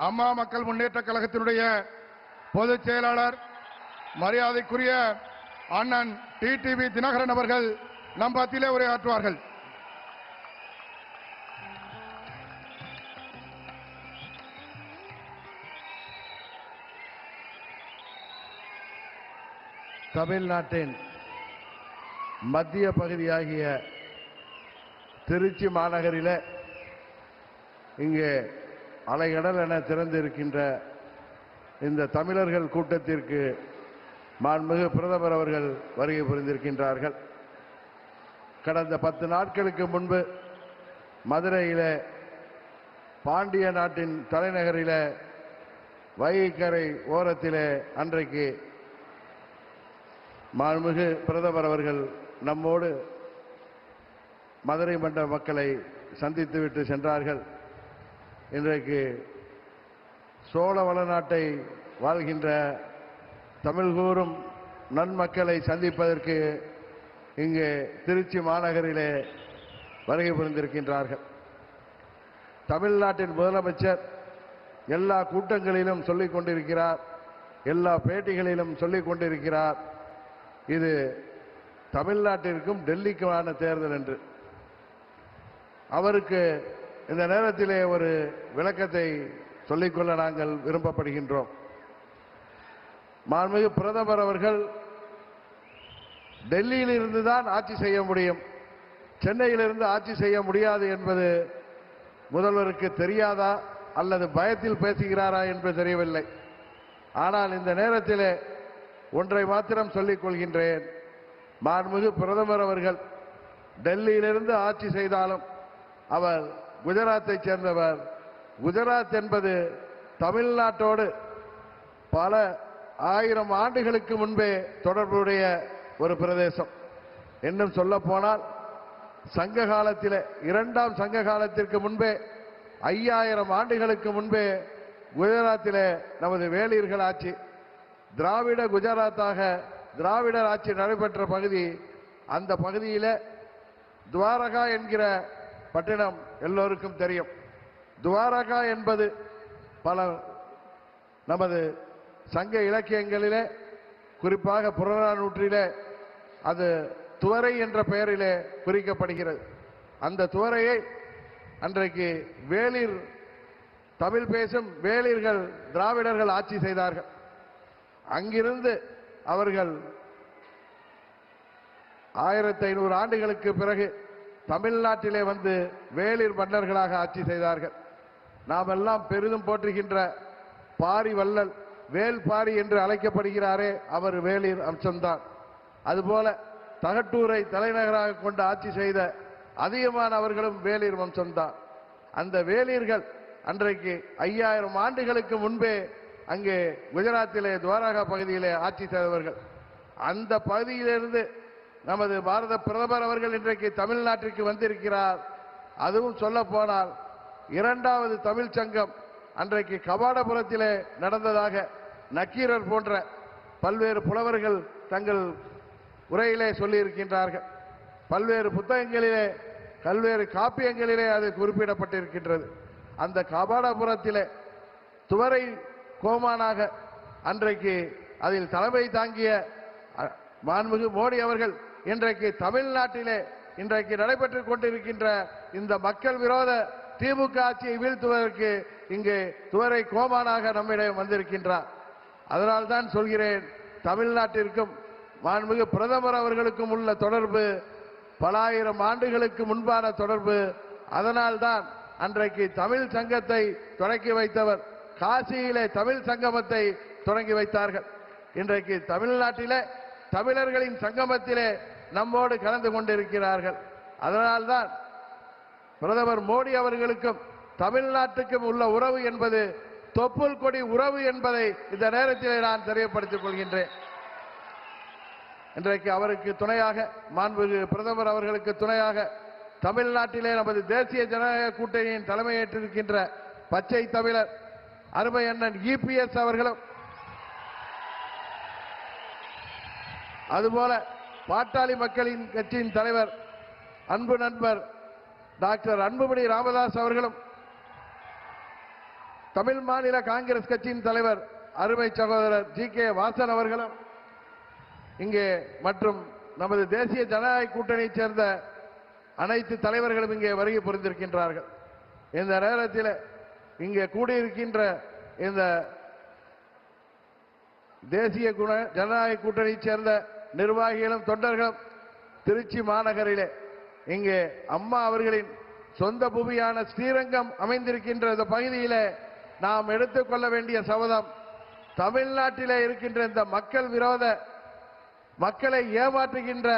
அம்மா மக்கள் முன்னேற்ற கழகத்தினுடைய பொதுச் செயலாளர் மரியாதைக்குரிய அண்ணன் டிடிவி தினகரன் அவர்கள் நம் மத்தியிலே உரையாற்றுவார்கள். தமிழ்நாட்டின் மத்திய பகுதியாகிய திருச்சி மாநகரில் இங்கே அலைகடல் என திறந்திருக்கின்ற இந்த தமிழர்கள் கூட்டத்திற்கு மாண்புமிகு பிரதமர் அவர்கள் வருகை புரிந்திருக்கின்றார்கள். கடந்த 10 நாட்களுக்கு முன்பு மதுரையில் பாண்டிய நாட்டின் தலைநகரில் வைகைக்கரை ஓரத்தில் அன்றைக்கு மாண்புமிகு பிரதமர் அவர்கள் நம்மோடு மதுரை மண்டல மக்களை சந்தித்துவிட்டு சென்றார்கள். இன்றைக்கு சோழ வளநாட்டை வாழ்கின்ற தமிழ் கூறும் நன்மக்களை சந்திப்பதற்கு இங்கே திருச்சி மாநகரிலே வருகை புரிந்திருக்கின்றார்கள். தமிழ்நாட்டின் முதலமைச்சர் எல்லா கூட்டங்களிலும் சொல்லிக் கொண்டிருக்கிறார், எல்லா பேட்டிகளிலும் சொல்லிக் கொண்டிருக்கிறார், இது தமிழ்நாட்டிற்கும் டெல்லிக்குமான தேர்தல் என்று. அவருக்கு இந்த நேரத்திலே ஒரு விளக்கத்தை சொல்லிக்கொள்ள நாங்கள் விரும்பப்படுகின்றோம். மாண்புமிகு பிரதமர் அவர்கள் டெல்லியில் இருந்துதான் ஆட்சி செய்ய முடியும், சென்னையிலிருந்து ஆட்சி செய்ய முடியாது என்பது முதல்வருக்கு தெரியாதா அல்லது பயத்தில் பேசுகிறாரா என்று தெரியவில்லை. ஆனால் இந்த நேரத்திலே ஒன்றை மாத்திரம் சொல்லிக் கொள்கின்றேன். மாண்புமிகு பிரதமர் அவர்கள் டெல்லியிலிருந்து ஆட்சி செய்தாலும் அவர் குஜராத்தை சேர்ந்தவர். குஜராத் என்பது தமிழ்நாட்டோடு பல ஆயிரம் ஆண்டுகளுக்கு முன்பே தொடர்புடைய ஒரு பிரதேசம். இன்னும் சொல்ல போனால் சங்க காலத்தில் 2ஆம் சங்க காலத்திற்கு முன்பே 5000 ஆண்டுகளுக்கு முன்பே குஜராத்திலே நமது வேளிர்கள் ஆட்சி, திராவிட குஜராத்தாக திராவிடர் ஆட்சி நடைபெற்ற பகுதி. அந்த பகுதியில் துவாரகா என்கிற பட்டினம் எல்லோருக்கும் தெரியும். துவாரகா என்பது பல நமது சங்க இலக்கியங்களிலே, குறிப்பாக புறநானூற்றிலே அது துவரை என்ற பெயரிலே குறிக்கப்படுகிறது. அந்த துவரையை அன்றைக்கு வேளிர், தமிழ் பேசும் வேளிர்கள், திராவிடர்கள் ஆட்சி செய்தார்கள். அங்கிருந்து அவர்கள் 1500 ஆண்டுகளுக்கு பிறகு தமிழ்நாட்டிலே வந்து வேளிர் மன்னர்களாக ஆட்சி செய்தார்கள். நாம் எல்லாம் பெரிதும் போற்றுகின்ற பாரி வள்ளல், வேல் பாரி என்று அழைக்கப்படுகிறாரே, அவர் வேளிர் அம்சம்தான். அதுபோல தகட்டூரை தலைநகராக கொண்டு ஆட்சி செய்த அதிகமானவர்களும் வேளிர் வம்சம்தான். அந்த வேளிர்கள் அன்றைக்கு 5000 ஆண்டுகளுக்கு முன்பே அங்கே குஜராத்திலே துவாரகா பகுதியிலே ஆட்சி செய்தவர்கள். அந்த பகுதியிலிருந்து நமது பாரத பிரதமர் அவர்கள் இன்றைக்கு தமிழ்நாட்டிற்கு வந்திருக்கிறார். அதுவும் சொல்ல போனால் 2வது தமிழ் சங்கம் அன்றைக்கு கபாடபுரத்திலே நடந்ததாக நக்கீரர் போன்ற பல்வேறு புலவர்கள் தங்கள் உரையிலே சொல்லியிருக்கின்றார்கள். பல்வேறு புத்தகங்களிலே, பல்வேறு காப்பியங்களிலே அது குறிப்பிடப்பட்டிருக்கின்றது. அந்த கபாடபுரத்திலே துவரை கோமானாக அன்றைக்கு அதில் தலைமை தாங்கிய மாண்புமிகு மோடி அவர்கள் இன்றைக்கு தமிழ்நாட்டிலே இன்றைக்கு நடைபெற்றுக் கொண்டிருக்கின்ற இந்த மக்கள் விரோத திமுக ஆட்சியை வீழ்த்துவதற்கு இங்கே துவரை கோமானாக நம்மிடம் வந்திருக்கின்றார். அதனால்தான் சொல்கிறேன், தமிழ்நாட்டிற்கும் மாண்புமிகு பிரதமர் அவர்களுக்கும் உள்ள தொடர்பு பல ஆயிரம் ஆண்டுகளுக்கு முன்பான தொடர்பு. அதனால்தான் அன்றைக்கு தமிழ் சங்கத்தை தொடங்கி வைத்தவர், காசியிலே தமிழ் சங்கமத்தை தொடங்கி வைத்தார்கள். இன்றைக்கு தமிழ்நாட்டிலே தமிழர்களின் சங்கமத்திலே நம்மோடு கலந்து கொண்டிருக்கிறார்கள். அதனால்தான் பிரதமர் மோடி அவர்களுக்கும் தமிழ்நாட்டுக்கும் உள்ள உறவு என்பது தொப்புள் கொடி உறவு என்பதை இந்த நேரத்திலே நான் தெரியப்படுத்திக் கொள்கின்றேன். இன்றைக்கு அவருக்கு துணையாக, மாண்புமிகு பிரதமர் அவர்களுக்கு துணையாக தமிழ்நாட்டிலே நமது தேசிய ஜனநாயக கூட்டணியின் தலைமையேற்றிருக்கின்ற பச்சை தமிழர் அருமை அண்ணன் EPS அவர்களும், அதுபோல பாட்டாளி மக்களின் கட்சியின் தலைவர் அன்பு நண்பர் டாக்டர் அன்புமணி ராமதாஸ் அவர்களும் தமிழ் மாநில காங்கிரஸ் கட்சியின் தலைவர் அருமை சகோதரர் ஜி.கே. வாசன் அவர்களும் இங்கே மற்றும் நமது தேசிய ஜனநாயக கூட்டணியைச் சேர்ந்த அனைத்து தலைவர்களும் இங்கே வருகை புரிந்திருக்கின்றார்கள். இந்த நேரத்தில் இங்கே கூடியிருக்கின்ற இந்த தேசிய ஜனநாயக கூட்டணியைச் சேர்ந்த நிர்வாகிகளும் தொண்டர்களும் திருச்சி மாநகரிலே இங்கே அம்மா அவர்களின் சொந்த பூமியான ஸ்ரீரங்கம் அமைந்திருக்கின்ற இந்த பகுதியிலே நாம் எடுத்துக்கொள்ள வேண்டிய சபதம், தமிழ்நாட்டிலே இருக்கின்ற இந்த மக்கள் விரோத, மக்களை ஏமாற்றுகின்ற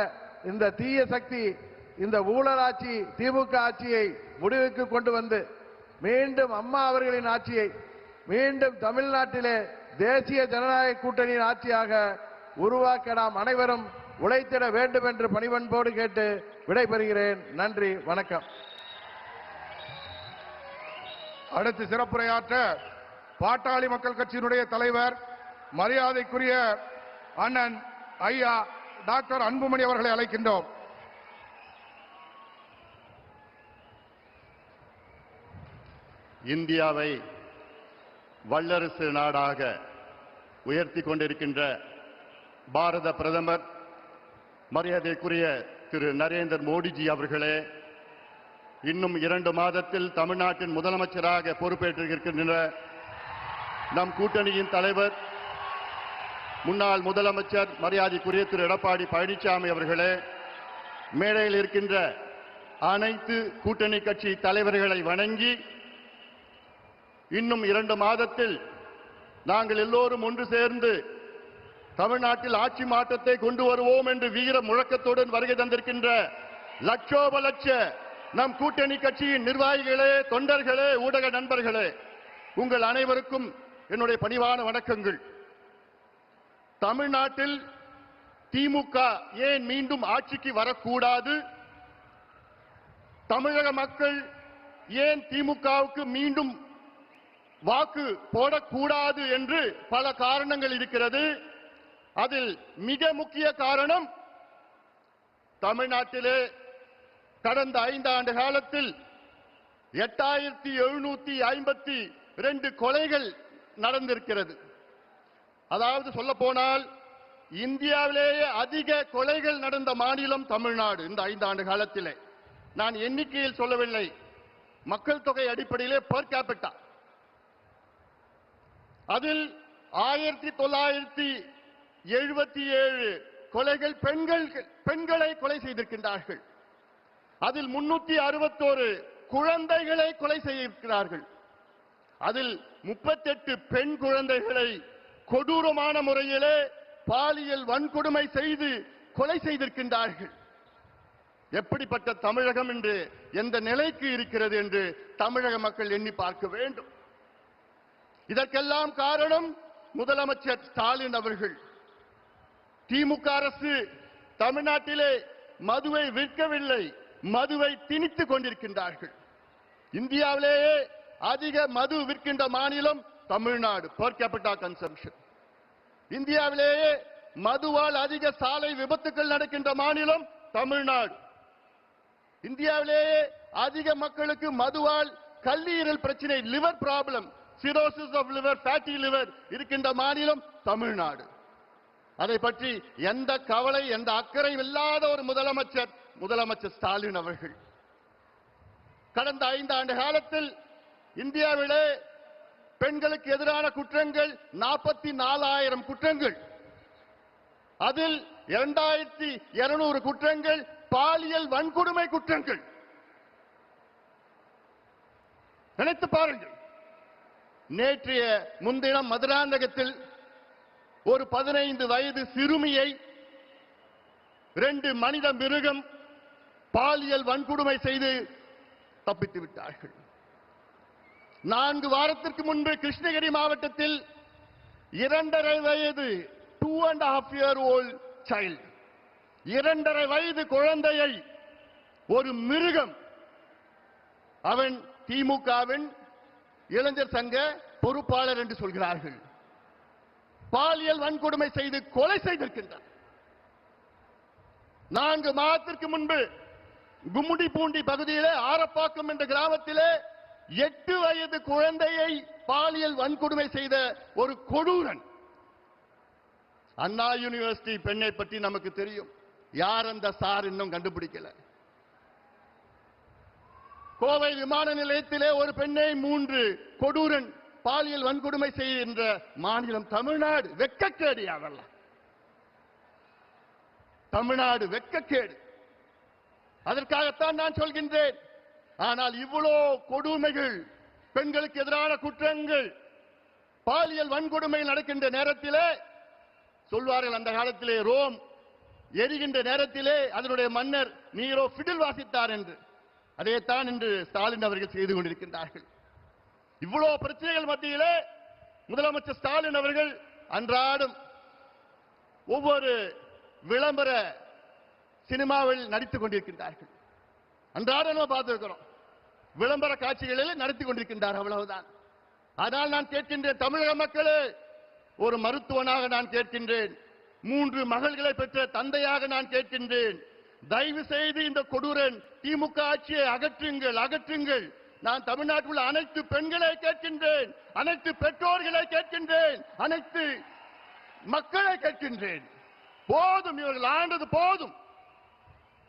இந்த தீய சக்தி, இந்த ஊழல் ஆட்சி, திமுக ஆட்சியை முடிவுக்கு கொண்டு வந்து மீண்டும் அம்மா அவர்களின் ஆட்சியை மீண்டும் தமிழ்நாட்டிலே தேசிய ஜனநாயக கூட்டணியின் ஆட்சியாக உருவாக்க நாம் அனைவரும் உழைத்திட வேண்டும் என்று பணிவன்போடு கேட்டு விடைபெறுகிறேன். நன்றி, வணக்கம். அடுத்து சிறப்புரையாற்ற பாட்டாளி மக்கள் கட்சியினுடைய தலைவர் மரியாதைக்குரிய அண்ணன் ஐயா டாக்டர் அன்புமணி அவர்களை அழைக்கின்றோம். இந்தியாவை வல்லரசு நாடாக உயர்த்தி கொண்டிருக்கின்ற பாரத பிரதமர் மரியாதைக்குரிய திரு நரேந்திர மோடிஜி அவர்களே, இன்னும் 2 மாதத்தில் தமிழ்நாட்டின் முதலமைச்சராக பொறுப்பேற்றிருக்கின்ற நம் கூட்டணியின் தலைவர் முன்னாள் முதலமைச்சர் மரியாதைக்குரிய திரு எடப்பாடி பழனிசாமி அவர்களே, மேடையில் இருக்கின்ற அனைத்து கூட்டணி கட்சி தலைவர்களை வணங்கி இன்னும் 2 மாதத்தில் நாங்கள் எல்லோரும் ஒன்று சேர்ந்து தமிழ்நாட்டில் ஆட்சி மாற்றத்தை கொண்டு வருவோம் என்று வீர முழக்கத்துடன் வருகை தந்திருக்கின்ற லட்சோப லட்ச நம் கூட்டணி கட்சியின் நிர்வாகிகளே, தொண்டர்களே, ஊடக நண்பர்களே, உங்கள் அனைவருக்கும் என்னுடைய பணிவான வணக்கங்கள். தமிழ்நாட்டில் திமுக ஏன் மீண்டும் ஆட்சிக்கு வரக்கூடாது, தமிழக மக்கள் ஏன் திமுகவுக்கு மீண்டும் வாக்கு போடக்கூடாது என்று பல காரணங்கள் இருக்கிறது. அதில் மிக முக்கிய காரணம், தமிழ்நாட்டிலே கடந்த 5 ஆண்டு காலத்தில் 8752 கொலைகள் நடந்திருக்கிறது. அதாவது சொல்ல போனால் இந்தியாவிலேயே அதிக கொலைகள் நடந்த மாநிலம் தமிழ்நாடு. இந்த 5 ஆண்டு காலத்திலே நான் எண்ணிக்கையில் சொல்லவில்லை, மக்கள் தொகை அடிப்படையிலே பெர் கேபிட்டா. அதில் 1977 கொலைகள் பெண்களை கொலை செய்திருக்கின்றார்கள். அதில் 361 குழந்தைகளை கொலை செய்திருக்கிறார்கள். அதில் 38 பெண் குழந்தைகளை கொடூரமான முறையிலே பாலியல் வன்கொடுமை செய்து கொலை செய்திருக்கின்றார்கள். எப்படிப்பட்ட தமிழகம் என்று, எந்த நிலைக்கு இருக்கிறது என்று தமிழக மக்கள் எண்ணி பார்க்க வேண்டும். இதற்கெல்லாம் காரணம் முதலமைச்சர் ஸ்டாலின் அவர்கள். திமுக அரசு தமிழ்நாட்டிலே மதுவை விற்கவில்லை, மதுவை திணித்துக் கொண்டிருக்கின்றார்கள். இந்தியாவிலேயே அதிக மது விற்கின்ற மாநிலம் தமிழ்நாடு, பெர் கேபிட்டா கன்சம்ஷன். இந்தியாவிலேயே மதுவால் அதிக சாலை விபத்துக்கள் நடக்கின்ற மாநிலம் தமிழ்நாடு. இந்தியாவிலேயே அதிக மக்களுக்கு மதுவால் கல்லீரல் பிரச்சனை, liver problem, cirrhosis of liver, fatty liver இருக்கின்ற மாநிலம் தமிழ்நாடு. அதை பற்றி எந்த கவலை, எந்த அக்கறை இல்லாத ஒரு முதலமைச்சர் ஸ்டாலின் அவர்கள். கடந்த 5 ஆண்டு காலத்தில் இந்தியாவிலே பெண்களுக்கு எதிரான குற்றங்கள் 44,000 குற்றங்கள். அதில் 2200 குற்றங்கள் பாலியல் வன்கொடுமை குற்றங்கள். நினைத்து பாருங்கள். நேற்றைய முன்தினம் மதுராந்தகத்தில் ஒரு 15 வயது சிறுமியை 2 மனித மிருகம் பாலியல் வன்கொடுமை செய்து தப்பித்து விட்டார்கள். 4 வாரத்திற்கு முன்பு கிருஷ்ணகிரி மாவட்டத்தில் 2.5 வயது 2.5 year old child, 2.5 வயது குழந்தையை ஒரு மிருகம், அவன் திமுகவின் இளைஞர் சங்க பொறுப்பாளர் என்று சொல்கிறார்கள், பாலியல் வன்கொடுமை செய்து கொலை செய்திருக்கின்றார். 4 மாதத்திற்கு முன்பு கும்முடிப்பூண்டி பகுதியிலே ஆரப்பாக்கம் என்ற கிராமத்திலே 8 வயது குழந்தையை பாலியல் வன்கொடுமை செய்த ஒரு கொடூரன். அண்ணா யூனிவர்சிட்டி பெண்ணை பற்றி நமக்கு தெரியும். யார் அந்த சார் இன்னும் கண்டுபிடிக்கல. கோவை விமான நிலையத்திலே ஒரு பெண்ணை 3 கொடூரன் பாலியல் வன்கொடுமை செய்கின்ற மாநிலம் தமிழ்நாடு. வெட்கக்கேடு அதெல்லாம். தமிழ்நாடு வெட்கக்கேடு. அதற்காகத்தான் நான் சொல்கின்றேன். ஆனால் இவ்வளோ கொடுமைகள், பெண்களுக்கு எதிரான குற்றங்கள், பாலியல் வன்கொடுமை நடக்கின்ற நேரத்திலே சொல்வார்கள், அந்த காலத்திலே ரோம் எரிகின்ற நேரத்திலே அதனுடைய மன்னர் நீரோ பிடில் வாசித்தார் என்று. அதைத்தான் இன்று ஸ்டாலின் அவர்கள் செய்து கொண்டிருக்கின்றார்கள். இவ்வளவு பிரச்சனைகள் மத்தியிலே முதலமைச்சர் ஸ்டாலின் அவர்கள் அன்றாடம் ஒவ்வொரு விளம்பர சினிமாவில் நடித்துக் கொண்டிருக்கின்றார்கள். அன்றாடம் நம்ம பார்த்திருக்கிறோம். விளம்பர காட்சிகளில் நடத்தி கொண்டிருக்கின்றார், அவ்வளவுதான். ஆனால் நான் கேட்கின்றேன், தமிழக மக்களே, ஒரு மருத்துவனாக நான் கேட்கின்றேன், 3 மகள்களை பெற்ற தந்தையாக நான் கேட்கின்றேன், தயவு செய்து இந்த கொடூரன் திமுக ஆட்சியை அகற்றுங்கள், அகற்றுங்கள். நான் தமிழ்நாட்டில் உள்ள அனைத்து பெண்களை கேட்கின்றேன், அனைத்து பெற்றோர்களை கேட்கின்றேன், அனைத்து மக்களை கேட்கின்றேன். போதும், இவர்கள் ஆண்டது போதும்.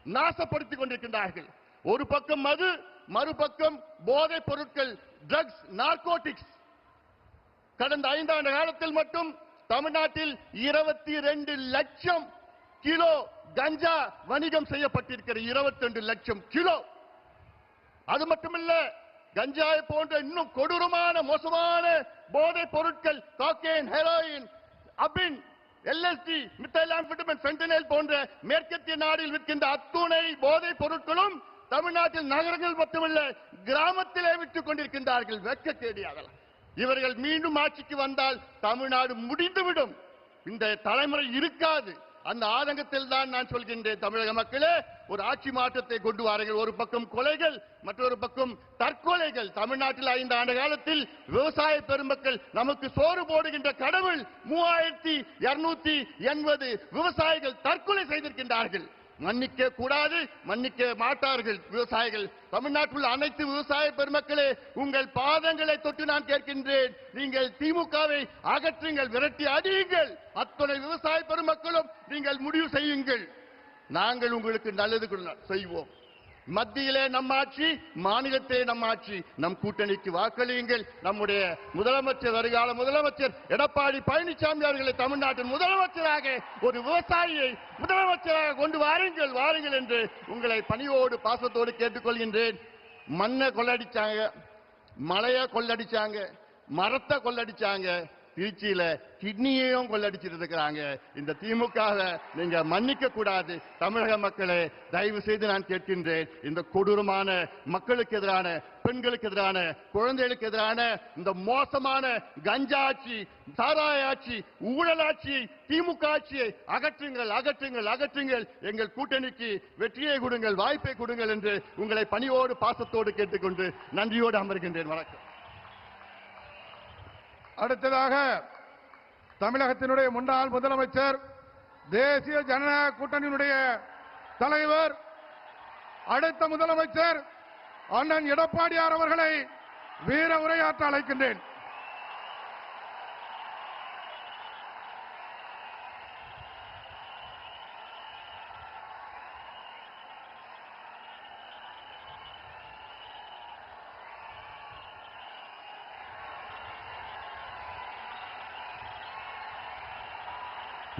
நாசப்படுத்திக் கொண்டிருக்கின்றார்கள். ஒரு பக்கம் மது, மறுபக்கம் போதைப் பொருட்கள், ட்ரக்ஸ், நார்கோட்டிக்ஸ். கடந்த 5 ஆண்டு காலத்தில் மட்டும் தமிழ்நாட்டில் 22 லட்சம் கிலோ கஞ்சா வணிகம் செய்யப்பட்டிருக்கிற 22 லட்சம் கிலோ. அது மட்டுமல்ல, கஞ்சாயை போன்ற இன்னும் கொடூரமான மோசமான போதைப் பொருட்கள், காக்கேன், ஹெரோயின், அபின், எல்எஸ்டி, மித்தைலாம்பிட்டமின், ஃபென்டனைல் போன்ற மேற்கத்திய நாடில் விற்கின்ற அத்துணை போதைப் பொருட்களும் தமிழ்நாட்டில் நகரங்கள் மட்டுமல்ல கிராமத்திலே விற்றுக் கொண்டிருக்கின்றார்கள். வெட்கக்கேடு. இவர்கள் மீண்டும் ஆட்சிக்கு வந்தால் தமிழ்நாடு முடிந்துவிடும். இந்த தலைமுறை இருக்காது. அந்த ஆதங்கத்தில் தான் நான் சொல்கின்றேன், தமிழக மக்களே, ஒரு ஆட்சி மாற்றத்தை கொண்டு வாருங்கள். ஒரு பக்கம் கொலைகள், மற்றொரு பக்கம் தற்கொலைகள். தமிழ்நாட்டில் 5 ஆண்டு காலத்தில் விவசாய பெருமக்கள் நமக்கு சோறு போடுகின்ற கடவுள் 3280 விவசாயிகள் தற்கொலை செய்திருக்கின்றார்கள். மன்னிக்க கூடாது, மன்னிக்க மாட்டார்கள் விவசாயிகள். தமிழ்நாட்டில் உள்ள அனைத்து விவசாய பெருமக்களே, உங்கள் பாதங்களை தொட்டு நான் கேட்கின்றேன், நீங்கள் திமுகவை அகற்றுங்கள், விரட்டி அடியுங்கள். அத்தனை விவசாய பெருமக்களும் நீங்கள் முடிவு செய்யுங்கள். நாங்கள் உங்களுக்கு நல்லது செய்வோம். மத்தியிலே நம் ஆட்சி, மாநிலத்திலே நம் ஆட்சி. நம் கூட்டணிக்கு வாக்களியுங்கள். நம்முடைய முதலமைச்சர், வருகால முதலமைச்சர் எடப்பாடி பழனிசாமி அவர்களை தமிழ்நாட்டின் முதலமைச்சராக, ஒரு விவசாயியை முதலமைச்சராக கொண்டு வாருங்கள், வாருங்கள் என்று உங்களை பணியோடு பாசத்தோடு கேட்டுக்கொள்கின்றேன். மண்ணை கொள்ளடிச்சாங்க, மலையை கொள்ளடிச்சாங்க, மரத்தை கொள்ளடிச்சாங்க, திருச்சியில கிட்னியையும் கொள்ளடிச்சிட்டு இருக்கிறாங்க. இந்த திமுகவை நீங்க மன்னிக்க கூடாது. தமிழக மக்களே, தயவு செய்து நான் கேட்கின்றேன், இந்த கொடூரமான மக்களுக்கு எதிரான, பெண்களுக்கு எதிரான, குழந்தைகளுக்கு எதிரான இந்த மோசமான கஞ்சா ஆட்சி, சாராய ஆட்சி, ஊழல் ஆட்சி, திமுக ஆட்சியை அகற்றுங்கள், அகற்றுங்கள், அகற்றுங்கள். எங்கள் கூட்டணிக்கு வெற்றியை கொடுங்கள், வாய்ப்பை கொடுங்கள் என்று உங்களை பணியோடு பாசத்தோடு கேட்டுக்கொண்டு நன்றியோடு அமர்கின்றேன். வணக்கம். அடுத்ததாக தமிழகத்தினுடைய முன்னாள் முதலமைச்சர், தேசிய ஜனநாயக கூட்டணியினுடைய தலைவர், அடுத்த முதலமைச்சர் அண்ணன் எடப்பாடியார் அவர்களை வீர உரையாற்ற அழைக்கின்றேன்.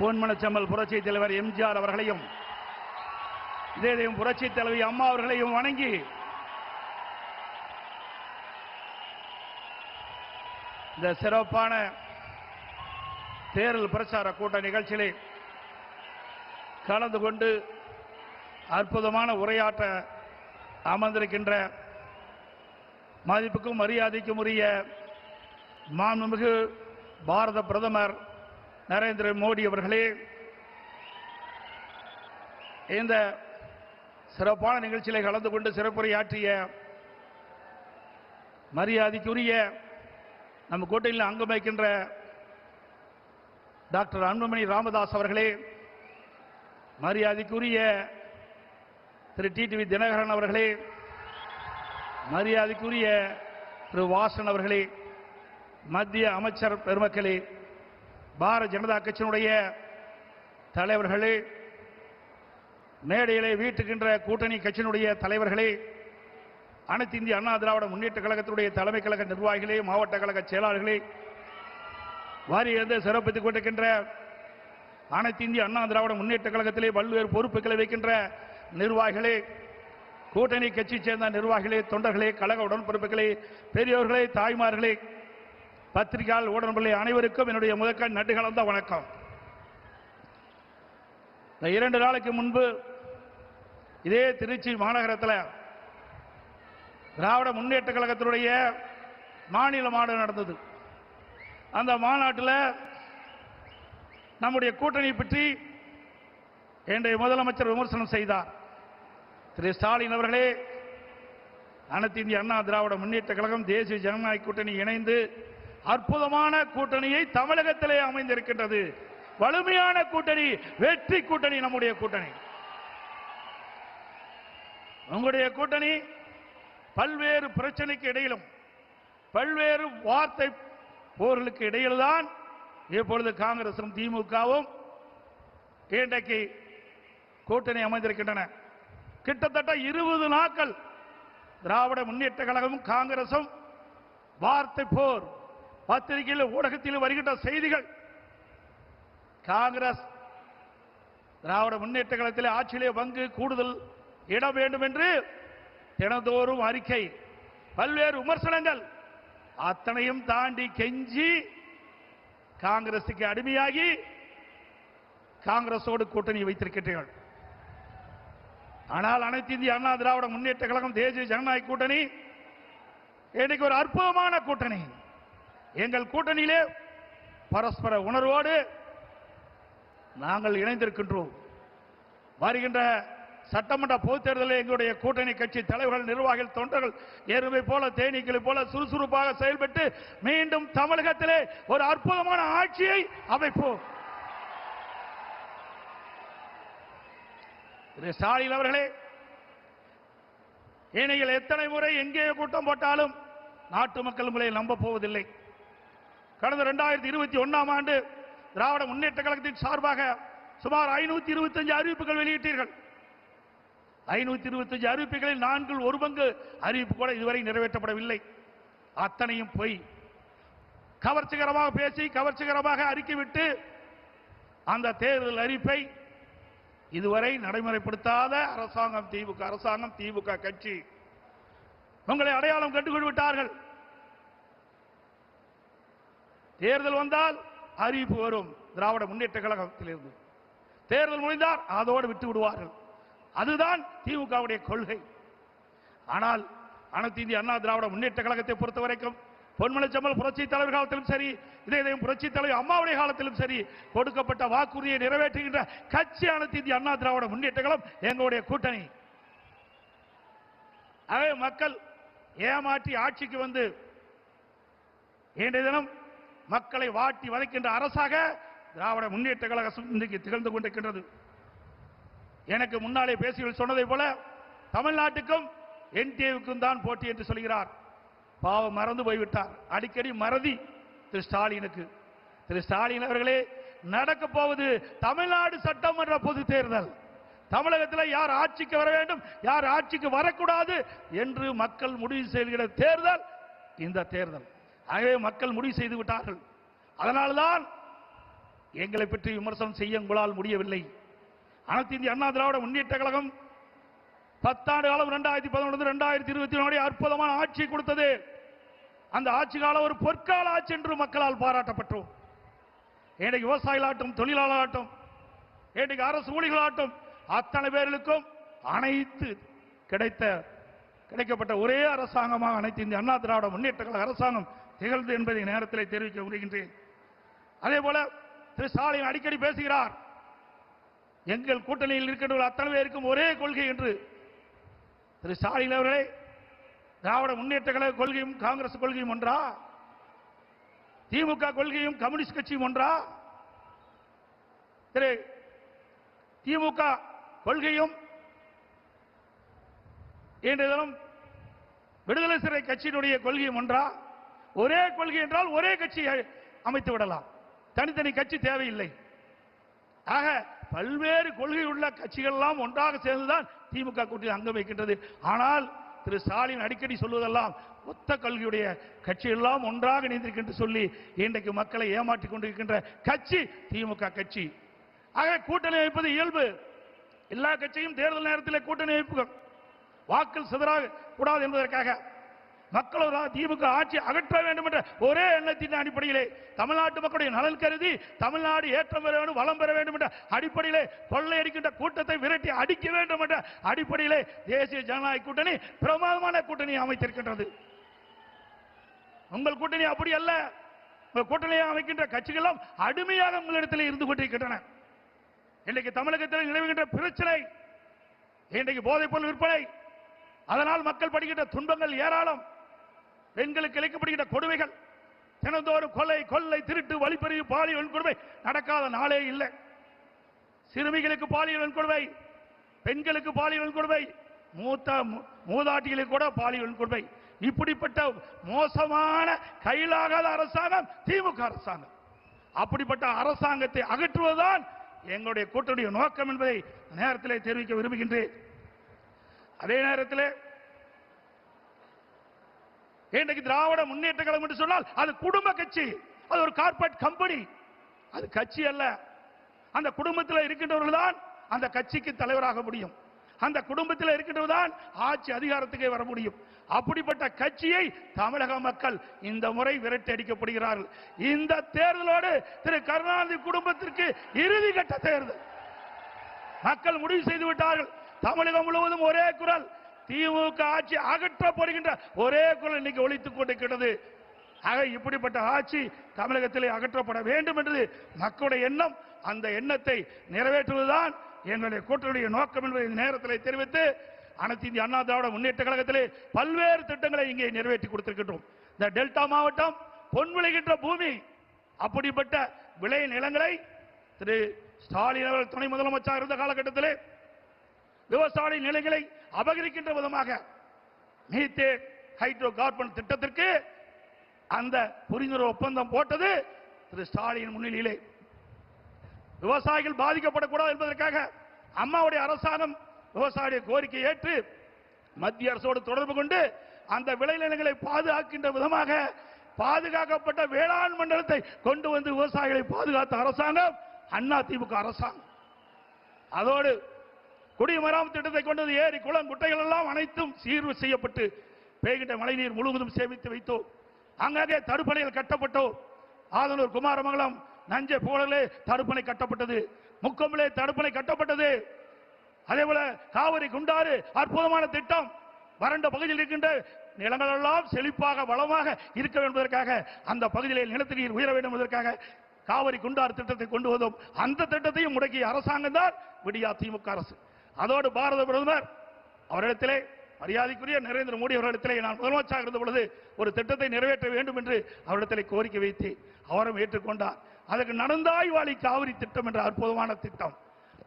பொன்மனச்செம்மல் புரட்சி தலைவர் எம்ஜிஆர் அவர்களையும், இதேதையும் புரட்சி தலைவி அம்மா அவர்களையும் வணங்கி இந்த சிறப்பான தேர்தல் பிரச்சார கூட்ட நிகழ்ச்சியிலே கலந்து கொண்டு அற்புதமான உரையாற்ற அமர்ந்திருக்கின்ற மதிப்புக்கும் மரியாதைக்கும் உரிய மாண்புமிகு பாரத பிரதமர் நரேந்திர மோடி அவர்களே, இந்த சிறப்பான நிகழ்ச்சியிலே கலந்து கொண்டு சிறப்புரையாற்றிய மரியாதைக்குரிய நம் கூட்டணியில் அங்கம் வகிக்கின்ற டாக்டர் அன்புமணி ராமதாஸ் அவர்களே, மரியாதைக்குரிய திரு டிடிவி தினகரன் அவர்களே, மரியாதைக்குரிய திரு வாசன் அவர்களே, மத்திய அமைச்சர் பெருமக்களே, பாரதிய ஜனதா கட்சியினுடைய தலைவர்களே, மேடையிலே வீட்டுகின்ற கூட்டணி கட்சியினுடைய தலைவர்களே, அனைத்து இந்திய அண்ணா திராவிட முன்னேற்ற கழகத்தினுடைய தலைமை கழக நிர்வாகிகளே, மாவட்ட கழக செயலாளர்களே, வாரியிலிருந்து சிறப்பித்துக் கொண்டிருக்கின்ற அனைத்து இந்திய அண்ணா திராவிட முன்னேற்ற கழகத்திலே பல்வேறு பொறுப்புகளை வைக்கின்ற நிர்வாகிகளே, கூட்டணி கட்சி சேர்ந்த நிர்வாகிகளே, தொண்டர்களே, கழக உடன்பிறப்புகளே, பெரியோர்களே, தாய்மார்களே, பத்திரிகையாளர் ஊடகங்களே, அனைவருக்கும் என்னுடைய முதற்கண் நன்றி கலந்த வணக்கம். 2 நாளைக்கு முன்பு இதே திருச்சி மாநகரத்தில் திராவிட முன்னேற்ற கழகத்தினுடைய மாநில மாநாடு நடந்தது. அந்த மாநாட்டில் நம்முடைய கூட்டணி பற்றி இன்றைய முதலமைச்சர் விமர்சனம் செய்தார். திரு ஸ்டாலின் அவர்களே, அனைத்து இந்திய அண்ணா திராவிட முன்னேற்ற கழகம் தேசிய ஜனநாயக கூட்டணி இணைந்து அற்புதமான கூட்டணியை தமிழகத்திலே அமைந்திருக்கின்றது. வலிமையான கூட்டணி, வெற்றி கூட்டணி நம்முடைய கூட்டணி. உங்களுடைய கூட்டணி பல்வேறு பிரச்சனைக்கு இடையிலும் பல்வேறு வார்த்தை போர்களுக்கு இடையில்தான் இப்பொழுது காங்கிரசும் திமுகவும் இன்றைக்கு கூட்டணி அமைந்திருக்கின்றன. கிட்டத்தட்ட 20 நாட்கள் திராவிட முன்னேற்ற கழகமும் காங்கிரசும் வார்த்தை போர். பத்திரிகையில் ஊடகத்தில் வருகின்ற செய்திகள், காங்கிரஸ் திராவிட முன்னேற்ற கழகத்தில் ஆட்சியிலே பங்கு கூடுதல் இட வேண்டும் என்று தினந்தோறும் அறிக்கை, பல்வேறு விமர்சனங்கள், அத்தனையும் தாண்டி கெஞ்சி காங்கிரசுக்கு அடிமையாகி காங்கிரசோடு கூட்டணி வைத்திருக்கிறீர்கள். ஆனால் அனைத்து இந்திய அண்ணா திராவிட முன்னேற்ற கழகம் தேசிய ஜனநாயக கூட்டணி இன்னைக்கு ஒரு அற்புதமான கூட்டணி. எங்கள் கூட்டணியிலே பரஸ்பர உணர்வோடு நாங்கள் இணைந்திருக்கின்றோம். வருகின்ற சட்டமன்ற பொதுத் தேர்தலில் எங்களுடைய கூட்டணி கட்சி தலைவர்கள், நிர்வாகிகள், தொண்டர்கள் எருமை போல தேனீக்களை போல சுறுசுறுப்பாக செயல்பட்டு மீண்டும் தமிழகத்திலே ஒரு அற்புதமான ஆட்சியை அமைப்போம். திரு ஸ்டாலின் அவர்களே, நீங்கள் எத்தனை முறை எங்கே கூட்டம் போட்டாலும் நாட்டு மக்கள் உங்களை நம்ப போவதில்லை. கடந்த 2021ஆம் ஆண்டு திராவிட முன்னேற்ற கழகத்தின் சார்பாக சுமார் 525 அறிவிப்புகள் வெளியிட்டீர்கள். 525 அறிவிப்புகளில் 1/4 அறிவிப்பு கூட இதுவரை நிறைவேற்றப்படவில்லை. அத்தனையும் பொய். கவர்ச்சிகரமாக பேசி கவர்ச்சிகரமாக அறிக்கை விட்டு அந்த தேர்தல் அறிவிப்பை இதுவரை நடைமுறைப்படுத்தாத அரசாங்கம் திமுக கட்சி உங்களை அடையாளம் கண்டுகொண்டு விட்டார்கள். தேர்தல் வந்தால் அறிவிப்பு வரும் திராவிட முன்னேற்ற கழகத்திலிருந்து. தேர்தல் முடிந்தால் அதோடு விட்டு விடுவார்கள். அதுதான் திமுகவுடைய கொள்கை. ஆனால் அனைத்து இந்திய அண்ணா திராவிட முன்னேற்ற கழகத்தை பொறுத்தவரைக்கும் பொன்மனச்செம்மல் புரட்சி தலைவர் காலத்திலும் சரி, இதயம் புரட்சி தலைவர் அம்மாவுடைய காலத்திலும் சரி, கொடுக்கப்பட்ட வாக்குறுதியை நிறைவேற்றுகின்ற கட்சி அனைத்து இந்திய அண்ணா திராவிட முன்னேற்ற கழகம் எங்களுடைய கூட்டணி. ஆகவே மக்கள் ஏமாற்றி ஆட்சிக்கு வந்து இன்றைய தினம் மக்களை வாட்டி வதைக்கின்ற அரசாக திராவிட முன்னேற்ற கழகம் இன்றைக்கு திகழ்ந்து கொண்டிருக்கின்றது. எனக்கு முன்னாலே பேசியவர்கள் சொன்னதை போல தமிழ்நாட்டுக்கும் என்டிஏவுக்கும் தான் போட்டி என்று சொல்கிறார். பாவம், மறந்து போய்விட்டார். அடிக்கடி மறதி திரு ஸ்டாலினுக்கு. திரு ஸ்டாலின் அவர்களே, நடக்க போவது தமிழ்நாடு சட்டமன்ற பொது தேர்தல். தமிழகத்தில் யார் ஆட்சிக்கு வர வேண்டும், யார் ஆட்சிக்கு வரக்கூடாது என்று மக்கள் முடிவு செய்கிற தேர்தல் இந்த தேர்தல். ஆகவே மக்கள் முடிவு செய்து விட்டார்கள். அதனால்தான் எங்களை பற்றி விமர்சனம் செய்ய உங்களால் முடியவில்லை. அனைத்து இந்திய அண்ணா திராவிட முன்னேற்ற கழகம் 10 ஆண்டு காலம் 2011-2024 அற்புதமான ஆட்சி கொடுத்தது. அந்த ஆட்சி காலம் ஒரு பொற்கால ஆட்சி என்று மக்களால் பாராட்டப்பட்டோம். இன்றைக்கு விவசாயிகளாட்டும், தொழிலாளர்களாட்டும், இன்றைக்கு அரசு ஊழியர்களாட்டும் அத்தனை பேர்களுக்கும் அனைத்து கிடைக்கப்பட்ட ஒரே அரசாங்கமாக அனைத்து இந்திய அண்ணா திராவிட முன்னேற்ற கழக அரசாங்கம் திகழ்ந்து என்பதை நேரத்தில் தெரிவிக்க விரும்புகின்றேன். அதே போல திரு ஸ்டாலின் அடிக்கடி பேசுகிறார், எங்கள் கூட்டணியில் இருக்கின்ற அத்தனை பேருக்கும் ஒரே கொள்கை என்று. திரு ஸ்டாலின் அவர்களே, திராவிட முன்னேற்ற கழக கொள்கையும் காங்கிரஸ் கொள்கையும் ஒன்றா? திமுக கொள்கையும் கம்யூனிஸ்ட் கட்சியும் ஒன்றா? திரு திமுக கொள்கையும் இன்றைய தினம் விடுதலை சிறை கட்சியினுடைய கொள்கையும் ஒன்றா? ஒரே கொள்கை என்றால் ஒரே கட்சியை அமைத்து விடலாம், தனித்தனி கட்சி தேவையில்லை. ஆக பல்வேறு கொள்கை உள்ள கட்சிகள் எல்லாம் ஒன்றாக சேர்ந்துதான் திமுக கூட்டணி அங்கம் வைக்கின்றது. ஆனால் திரு ஸ்டாலின் அடிக்கடி சொல்வதெல்லாம் ஒத்த கொள்கையுடைய கட்சி எல்லாம் ஒன்றாக இணைந்திருக்கின்ற சொல்லி இன்றைக்கு மக்களை ஏமாற்றிக் கொண்டிருக்கின்ற கட்சி திமுக கட்சி. ஆக கூட்டணி வைப்பது இயல்பு. எல்லா கட்சியும் தேர்தல் நேரத்தில் கூட்டணி வைப்புகள் வாக்கள் சிதறாக கூடாது என்பதற்காக மக்கள் திமுக ஆட்சி அகற்ற வேண்டும் என்ற ஒரே எண்ணத்தின் அடிப்படையிலே தமிழ்நாட்டு மக்களுடைய நலன் கருதி தமிழ்நாடு ஏற்றம் பெற வேண்டும், வளம் பெற வேண்டும் என்ற அடிப்படையிலே கொள்ளையடிக்கின்ற கூட்டத்தை விரட்டி அடிக்க வேண்டும் என்ற அடிப்படையிலே தேசிய ஜனநாயக கூட்டணி பிரமாதமான கூட்டணி அமைத்திருக்கின்றது. உங்கள் கூட்டணி அப்படி அல்ல. உங்கள் கூட்டணியை அமைக்கின்ற கட்சிகளும் அடிமையாக உங்களிடத்தில் இருந்து கொண்டிருக்கின்றன. இன்றைக்கு தமிழகத்தில் நிலவுகின்ற பிரச்சனை, இன்றைக்கு போதைப் பொருள் விற்பனை, அதனால் மக்கள் படுகின்ற துன்பங்கள் ஏராளம். பெண்களுக்கு இழைக்கப்படுகின்ற கொடுமைகள், தினந்தோறும் கொலை, கொள்ளை, திருட்டு, வழிப்பறிவு, பாலியல் வன்கொடுமை நடக்காத நாளே இல்லை. சிறுமிகளுக்கு பாலியல் வன்கொடுமை, பெண்களுக்கு பாலியல் வன்கொடுமை, மூதாட்டிகளுக்கு கூட பாலியல் வன்கொடுமை. இப்படிப்பட்ட மோசமான கையிலாகாத அரசாங்கம் திமுக அரசாங்கம். அப்படிப்பட்ட அரசாங்கத்தை அகற்றுவதுதான் எங்களுடைய கூட்டணிய நோக்கம் என்பதை நேரத்தில் தெரிவிக்க விரும்புகின்றேன். அதே நேரத்தில் இன்றைக்கு திராவிட முன்னேற்ற கழகம் என்று சொன்னால் அது குடும்ப கட்சி, அது ஒரு கார்ப்பரேட் கம்பெனி, அது கட்சி அல்ல. அந்த குடும்பத்தில் இருக்கின்றவர்கள் தான் அந்த கட்சிக்கு தலைவராக முடியும், அந்த குடும்பத்தில் இருக்கின்றவர் தான் ஆட்சி அதிகாரத்துக்கே வர முடியும். அப்படிப்பட்ட கட்சியை தமிழக மக்கள் இந்த முறை விரட்டி அடிக்கப்படுகிறார்கள். இந்த தேர்தலோடு திரு கருணாநிதி குடும்பத்திற்கு இறுதி கட்ட தேர்தல் மக்கள் முடிவு செய்து விட்டார்கள். தமிழகம் முழுவதும் ஒரே குரல், திமுக ஆட்சி அகற்றப்படுகின்ற ஒரே குரல் இன்னைக்கு ஒலித்துக் கொண்டிருக்கிறது. ஆக இப்படிப்பட்ட ஆட்சி தமிழகத்திலே அகற்றப்பட வேண்டும் என்று மக்களுடைய எண்ணம். அந்த எண்ணத்தை நிறைவேற்றுவதுதான் எங்களுடைய கூட்டணியுடைய நோக்கம் என்பதை இந்த நேரத்தில் தெரிவித்து, அனைத்து இந்திய அண்ணா திராவிட முன்னேற்ற கழகத்திலே பல்வேறு திட்டங்களை இங்கே நிறைவேற்றி கொடுத்திருக்கின்றோம். இந்த டெல்டா மாவட்டம் பொன் விளைகின்ற பூமி, அப்படிப்பட்ட விளை நிலங்களை திரு ஸ்டாலின் அவர்கள் துணை முதலமைச்சர் இருந்த காலகட்டத்திலே விவசாய நிலங்களை அபகரிக்கின்ற விதமாக மீத்தேன் ஹைட்ரோ கார்பன் திட்டத்திற்கு அந்த புரிந்துணர்வு ஒப்பந்தம் போட்டது திரு ஸ்டாலின் முன்னிலையிலே. விவசாயிகள் பாதிக்கப்படக்கூடாது என்பதற்காக அம்மாவுடைய அரசாங்கம் விவசாய கோரிக்கை ஏற்று மத்திய அரசோடு தொடர்பு கொண்டு அந்த விளைநிலங்களை பாதுகாக்கின்ற விதமாக பாதுகாக்கப்பட்ட வேளாண் மண்டலத்தை கொண்டு வந்து விவசாயிகளை பாதுகாத்த அரசாங்கம் அண்ணா திமுக அரசாங்கம். அதோடு குடிமராமத்து திட்டத்தை கொண்டது ஏரி, குளம், குட்டைகள் எல்லாம் அனைத்தும் சீர்வு செய்யப்பட்டு பெய்கின்ற மழைநீர் முழுவதும் சேமித்து வைத்தோம். அங்கங்கே தடுப்பணைகள் கட்டப்பட்டோம். ஆதனூர், குமாரமங்கலம், நஞ்சை போலே தடுப்பணை கட்டப்பட்டது, முக்கம்பிலே தடுப்பணை கட்டப்பட்டது. அதே போல காவிரி குண்டாறு அற்புதமான திட்டம். வறண்ட பகுதியில் இருக்கின்ற நிலங்கள் எல்லாம் செழிப்பாக வளமாக இருக்க வேண்டும் என்பதற்காக, அந்த பகுதியில் நிலத்தடி நீர் உயர வேண்டும் என்பதற்காக காவிரி குண்டாறு திட்டத்தை கொண்டு வந்தோம். அந்த திட்டத்தையும் முடக்கிய அரசாங்கம் தான் விடியா திமுக அரசு. அதோடு பாரத பிரதமர் அவரிடத்திலே, மரியாதைக்குரிய நரேந்திர மோடி அவர்களிடத்திலே நான் முதலமைச்சராக இருந்த பொழுது ஒரு திட்டத்தை நிறைவேற்ற வேண்டும் என்று அவரிடத்திலே கோரிக்கை வைத்து அவரும் ஏற்றுக்கொண்டார். அதற்கு நடந்தாய் வாழி காவிரி திட்டம் என்ற அற்புதமான திட்டம்.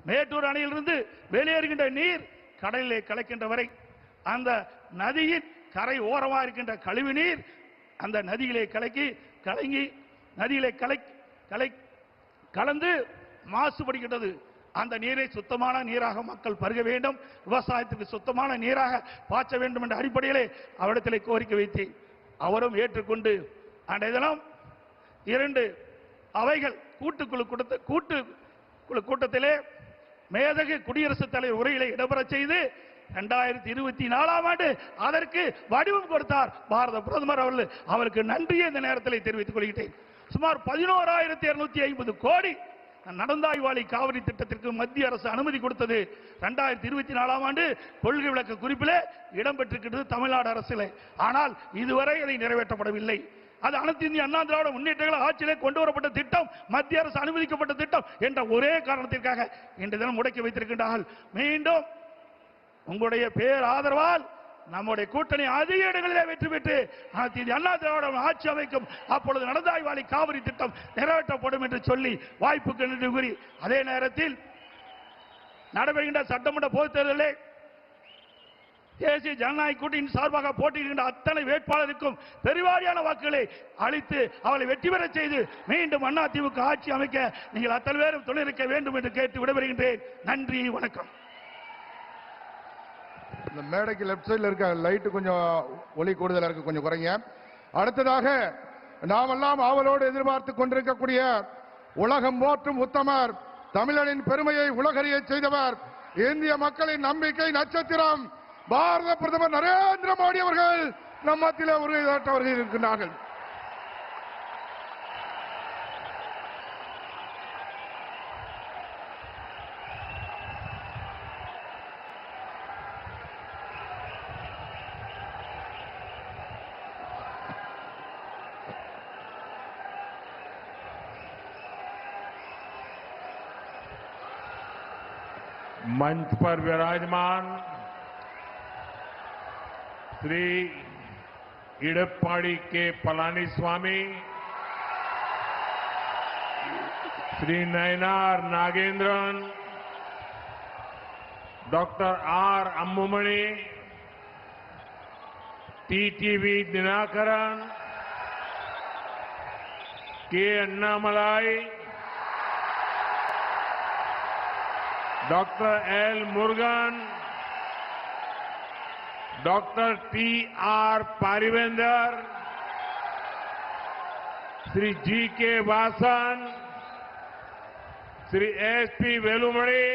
மேட்டூர் அணையிலிருந்து வெளியேறுகின்ற நீர் கடலிலே கலக்கின்ற வரை அந்த நதியின் கரை ஓரமாக இருக்கின்ற கழிவு நீர் அந்த நதியிலே கலந்து மாசுபடுகின்றது. அந்த நீரை சுத்தமான நீராக மக்கள் பருக வேண்டும், விவசாயத்துக்கு சுத்தமான நீராக பாய்ச்ச வேண்டும் என்ற அடிப்படையிலே அவரிடத்திலே கோரிக்கை வைத்தேன். அவரும் ஏற்றுக்கொண்டு அன்றைய தினம் 2 அவைகள் கூட்டுக்குழு கூட்டத்திலே மேதகு குடியரசுத் தலைவர் உரையிலே இடம்பெற செய்து 2024ஆம் ஆண்டு அதற்கு வடிவம் கொடுத்தார் பாரத பிரதமர் அவர்கள். அவருக்கு நன்றியை இந்த நேரத்தில் தெரிவித்துக் கொள்கிறேன். சுமார் 11,250 கோடி நடந்தாய் வாழி காவிரி திட்டத்திற்கு மத்திய அரசு அனுமதி கொடுத்தது 2024ஆம் ஆண்டு கொள்கை விளக்க குறிப்பிலே இடம்பெற்றிருக்கிறது தமிழ்நாடு அரசிலே. ஆனால் இதுவரை அதை நிறைவேற்றப்படவில்லை. அது அனைத்து இந்திய அண்ணா திராவிட முன்னேற்ற கழக ஆட்சியிலே கொண்டு வரப்பட்ட திட்டம், மத்திய அரசு அனுமதிக்கப்பட்ட திட்டம் என்ற ஒரே காரணத்திற்காக இன்று தினம் முடக்கி வைத்திருக்கின்றார்கள். மீண்டும் உங்களுடைய பேர் ஆதரவால் நம்முடைய கூட்டணி அதிக இடங்களிலே வெற்றி பெற்று அனைத்து இந்திய அண்ணா திராவிட ஆட்சி அமைக்கும். அப்பொழுது நடந்தாய் வாழி காவிரி திட்டம் நிறைவேற்றப்படும் என்று சொல்லி வாய்ப்புக்கு நன்றி கூறி, அதே நேரத்தில் நடைபெறுகின்ற சட்டமன்ற பொதுத் தேர்தலில் தேசிய ஜனநாயக கூட்டணியின் சார்பாக போட்டியிடுகின்ற அத்தனை வேட்பாளருக்கும் பெருவாரியான வாக்குகளை அளித்து அவளை வெற்றி பெற செய்து மீண்டும் அதிமுக ஆட்சி அமைக்க நீங்கள் அத்தனை பேரும் துணையிருக்க வேண்டும் என்று கேட்டு விடைபெறுகின்றேன். நன்றி, வணக்கம். இந்த மேடைக்கு லெப்ட் சைடுல இருக்க லைட் கொஞ்சம் ஒளி கூடுதலா இருக்கு, கொஞ்சம் குறைங்க. அடுத்ததாக நாமெல்லாம் ஆவலோடு எதிர்பார்த்து கொண்டிருக்கக்கூடிய உலகம் போற்றும் உத்தமர், தமிழனின் பெருமையை உலகறிய செய்தவர், இந்திய மக்களின் நம்பிக்கை நட்சத்திரம் பாரத பிரதமர் நரேந்திர மோடி அவர்கள் நம் மத்தியிலே உரையாற்றவர்கள் இருக்கின்றார்கள். मंच पर विराजमान Shri Edappadi K Palaniswami, Shri Nainar Nagendran, doctor R Ammumani, TTV Dhinakaran, K Annamalai, doctor L Murugan, doctor T R Parivendhar, Shri G K Vasan, Shri S P Velumani,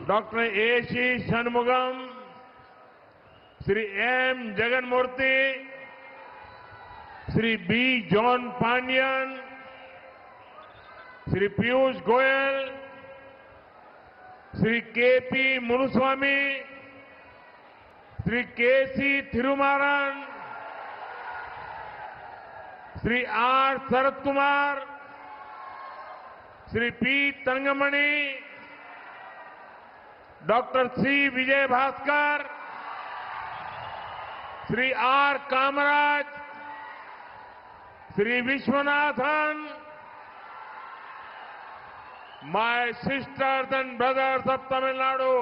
doctor A C Shanmugam, Shri M Jaganmoorthy, Shri B John Pandian, Shri Piyush Goyal, Shri K P Munusamy, Shri K C Thirumaran, Shri R Sarath Kumar, Shri P Thangamani, doctor C Vijay Bhaskar, Shri R Kamaraj, Shri Vishwanathan, my sisters and brothers of Tamil Nadu,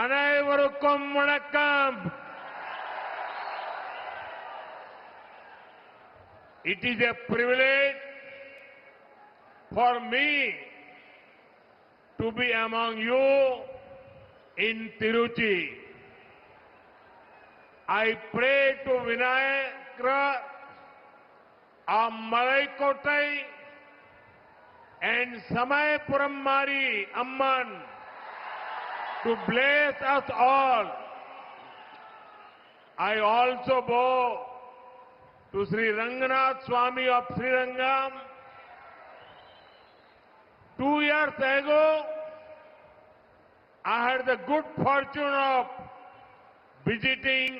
அனைவருக்கும் வணக்கம். It is a privilege for me to be among you in Tiruchi. I pray to Vinayaka, Malaikottai and Samayapuram Mari Amman to bless us all. I also bow to Sri Ranganath Swami of Srirangam. 2 years ago, I had the good fortune of visiting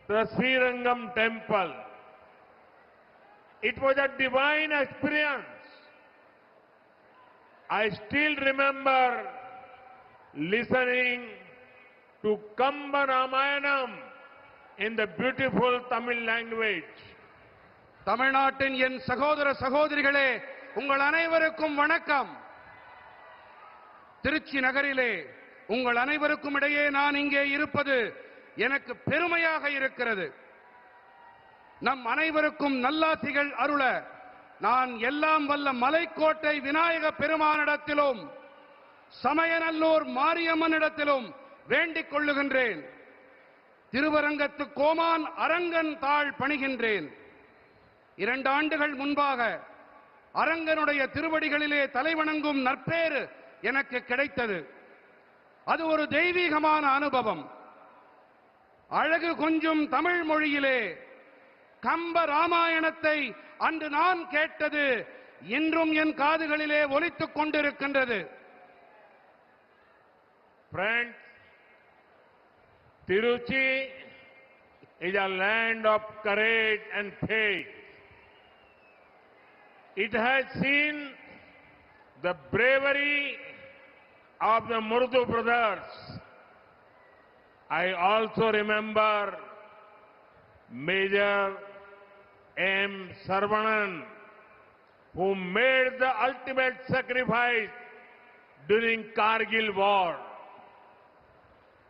the Srirangam temple. It was a divine experience. I still remember listening to Kamba Ramayanam in the beautiful Tamil language. தமிழ்நாட்டின் என் சகோதர சகோதரிகளே, உங்கள் அனைவருக்கும் வணக்கம். திருச்சி நகரிலே உங்கள் அனைவருக்கும் இடையே நான் இங்கே இருப்பது எனக்கு பெருமையாக இருக்கிறது. நம் அனைவருக்கும் நல்லாசிகள் அருள நான் எல்லாம் வல்ல மலைக்கோட்டை விநாயக பெருமானிடத்திலும் சமயநல்லூர் மாரியம்மனிடத்திலும் வேண்டிக் கொள்ளுகின்றேன். திருவரங்கத்து கோமான் அரங்கன் தாள் பணிகின்றேன். 2 ஆண்டுகள் முன்பாக அரங்கனுடைய திருவடிகளிலே தலைவணங்கும் நற்பேறு எனக்கு கிடைத்தது. அது ஒரு தெய்வீகமான அனுபவம். அழகு கொஞ்சம் தமிழ் மொழியிலே கம்ப ராமாயணத்தை அன்று நான் கேட்டது இன்றும் என் காதுகளிலே ஒலித்துக் கொண்டிருக்கின்றது. Friends, Tiruchi is a land of courage and faith. It has seen the bravery of the Murdu brothers. I also remember Major M. Sarvanan, who made the ultimate sacrifice during Kargil war.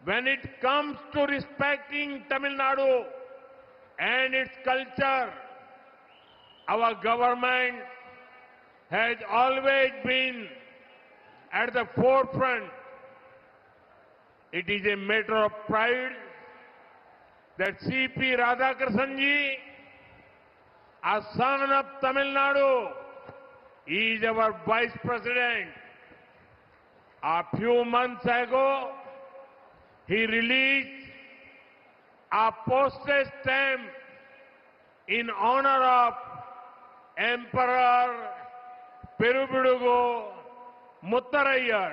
When it comes to respecting Tamil Nadu and its culture, our government has always been at the forefront. It is a matter of pride that C.P. Radhakrishnan ji, a son of Tamil Nadu, is our Vice President. A few months ago, he released a postage stamp in honor of Emperor Peruvidugu Muttaraiyar.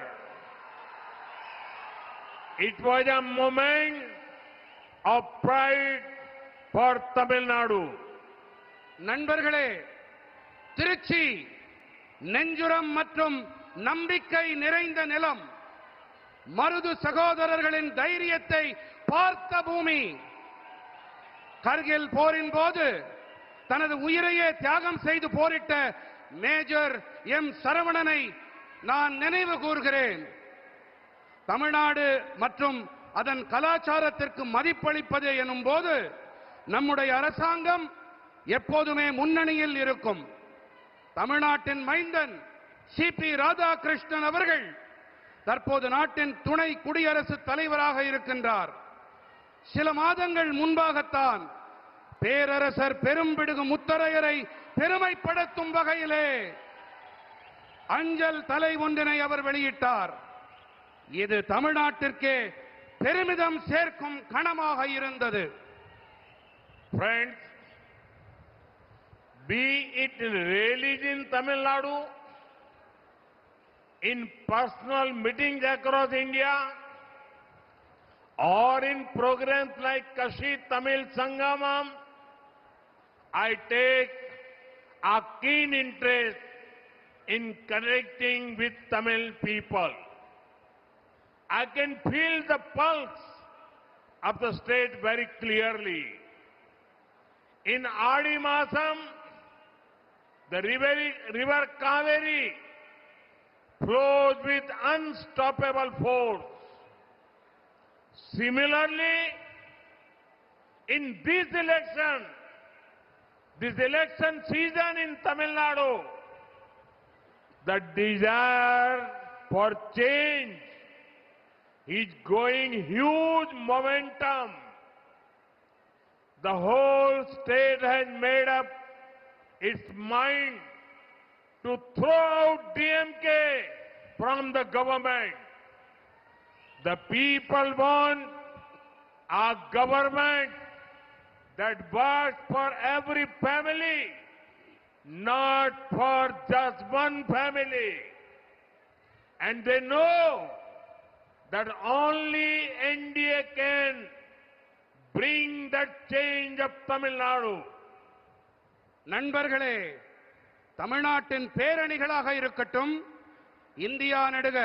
It was a moment of pride for Tamil Nadu. நண்பர்களே, திருச்சி நெஞ்சுரம் மற்றும் நம்பிக்கை நிறைந்த நிலம், மருது சகோதரர்களின் தைரியத்தை பார்த்த பூமி. கர்கில் போரின் போது தனது உயிரையே தியாகம் செய்து போரிட்ட மேஜர் எம் சரவணனை நான் நினைவு கூர்கிறேன். தமிழ்நாடு மற்றும் அதன் கலாச்சாரத்திற்கு மதிப்பளிப்பது எனும் போது நம்முடைய அரசாங்கம் எப்போதுமே முன்னணியில் இருக்கும். தமிழ்நாட்டின் மைந்தன் சி.பி. ராதாகிருஷ்ணன் அவர்கள் தற்போது நாட்டின் துணை குடியரசுத் தலைவராக இருக்கின்றார். சில மாதங்கள் முன்பாகத்தான் பேரரசர் பெரும்பிடுகு முத்தரையரை பெருமைப்படுத்தும் வகையிலே அஞ்சல் தலை ஒன்றினை அவர் வெளியிட்டார். இது தமிழ்நாட்டிற்கே பெருமிதம் சேர்க்கும் கணமாக இருந்தது. Friends, be it in rallies in Tamil Nadu, in personal meetings across India, or in programs like Kashi Tamil Sangamam, I take a keen interest in connecting with Tamil people. I can feel the pulse of the state very clearly. In Adi Masam, the river Kaveri flows with unstoppable force. Similarly, in this election season in Tamil Nadu, the desire for change is going huge momentum. The whole state has made up its mind to throw out DMK from the government. The people want a government that works for every family, not for just one family. And they know that only NDA can bring that change of Tamil Nadu. நண்பர்களே, தமிழ்நாட்டின் பேரணிகளாக இருக்கட்டும், India நடுக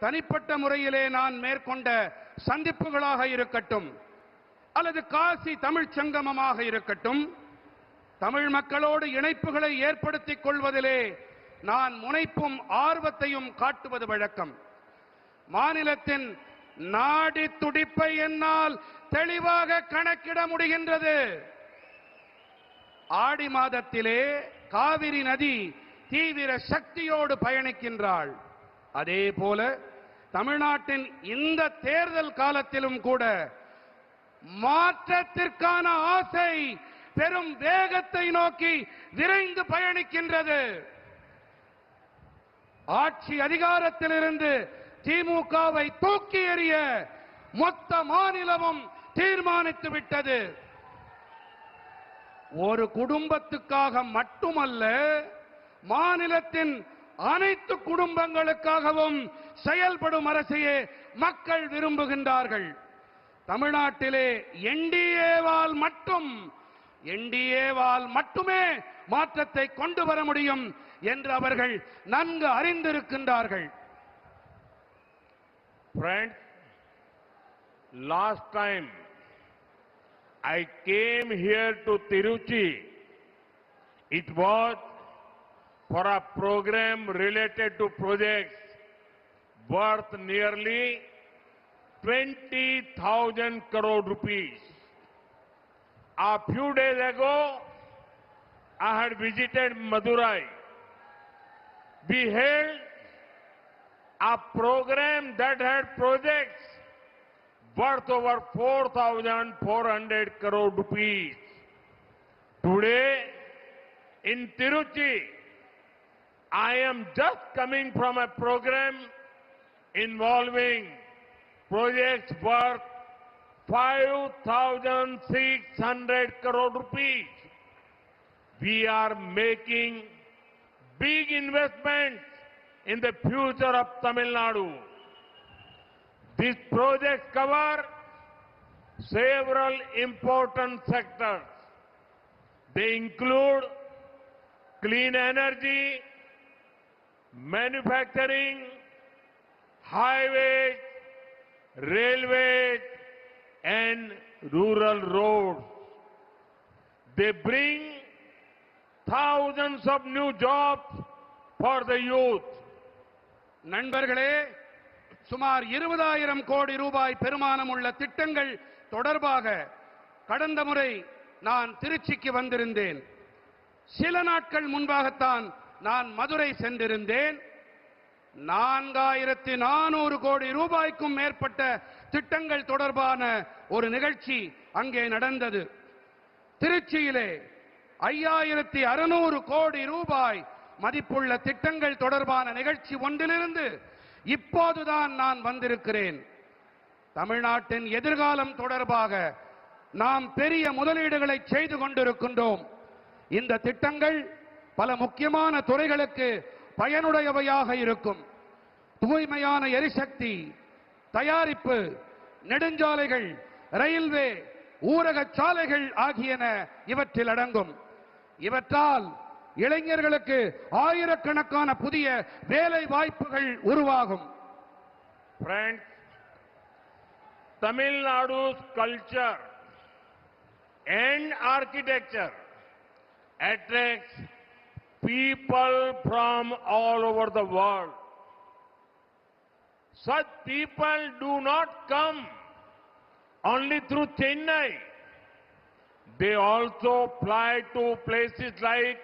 தனிப்பட்ட முறையிலே நான் மேற்கொண்ட சந்திப்புகளாக இருக்கட்டும், அல்லது காசி தமிழ்ச் சங்கமமாக இருக்கட்டும், தமிழ் மக்களோடு இணைப்புகளை ஏற்படுத்திக் கொள்வதிலே நான் முனைப்பும் ஆர்வத்தையும் காட்டுவது வழக்கம். மாநிலத்தின் நாடி துடிப்பை என்னால் தெளிவாக கணக்கிட முடிகின்றது. ஆடி மாதத்திலே காவிரி நதி தீவிர சக்தியோடு பயணிக்கின்றாள். அதே போல தமிழ்நாட்டின் இந்த தேர்தல் காலத்திலும் கூட மாற்றத்திற்கான ஆசை பெரும் வேகத்தை நோக்கி விரைந்து பயணிக்கின்றது. ஆட்சி அதிகாரத்திலிருந்து திமுகவை தூக்கி எறிய மொத்த மாநிலமும் தீர்மானித்து விட்டது. ஒரு குடும்பத்துக்காக மட்டுமல்ல, மாநிலத்தின் அனைத்து குடும்பங்களுக்காகவும் செயல்படும் அரசையே மக்கள் விரும்புகின்றார்கள். தமிழ்நாட்டிலே என்டிஏவால் மட்டுமே மாற்றத்தை கொண்டு வர முடியும் என்று அவர்கள் நன்கு அறிந்திருக்கின்றார்கள். Friends, last time I came here to Tiruchi, it was for a program related to projects worth nearly 20,000 crore rupees. A few days ago, I had visited Madurai. We held a program that had projects worth over 4,400 crore rupees. Today, in Tiruchi, I am just coming from a program involving projects worth 5,600 crore rupees. We are making big investments in the future of Tamil Nadu. These projects cover several important sectors. They include clean energy, manufacturing, highways, railways, and rural roads. They bring thousands of new jobs for the youth. நண்பர்களே, சுமார் 20,000 கோடி ரூபாய் பெருமானம் உள்ள திட்டங்கள் தொடர்பாக கடந்த முறை நான் திருச்சிக்கு வந்திருந்தேன். சில நாட்கள் முன்பாகத்தான் நான் மதுரை சென்றிருந்தேன். 4,400 கோடி ரூபாய்க்கும் மேற்பட்ட திட்டங்கள் தொடர்பான ஒரு நிகழ்ச்சி அங்கே நடந்தது. திருச்சியிலே 5,600 கோடி ரூபாய் மதிப்புள்ள திட்டங்கள் தொடர்பான நிகழ்ச்சி ஒன்றிலிருந்து இப்போதுதான் நான் வந்திருக்கிறேன். தமிழ்நாட்டின் எதிர்காலம் தொடர்பாக நாம் பெரிய முதலீடுகளை செய்து கொண்டிருக்கின்றோம். இந்த திட்டங்கள் பல முக்கியமான துறைகளுக்கு பயனுடையவையாக இருக்கும். தூய்மையான எரிசக்தி, தயாரிப்பு, நெடுஞ்சாலைகள், ரயில்வே, ஊரக சாலைகள் ஆகியன இவற்றில் அடங்கும். இவற்றால் இளைஞர்களுக்கு ஆயிரக்கணக்கான புதிய வேலை வாய்ப்புகள் உருவாகும். Friends, Tamil Nadu's culture and architecture attracts people from all over the world. Such people do not come only through Chennai. They also fly to places like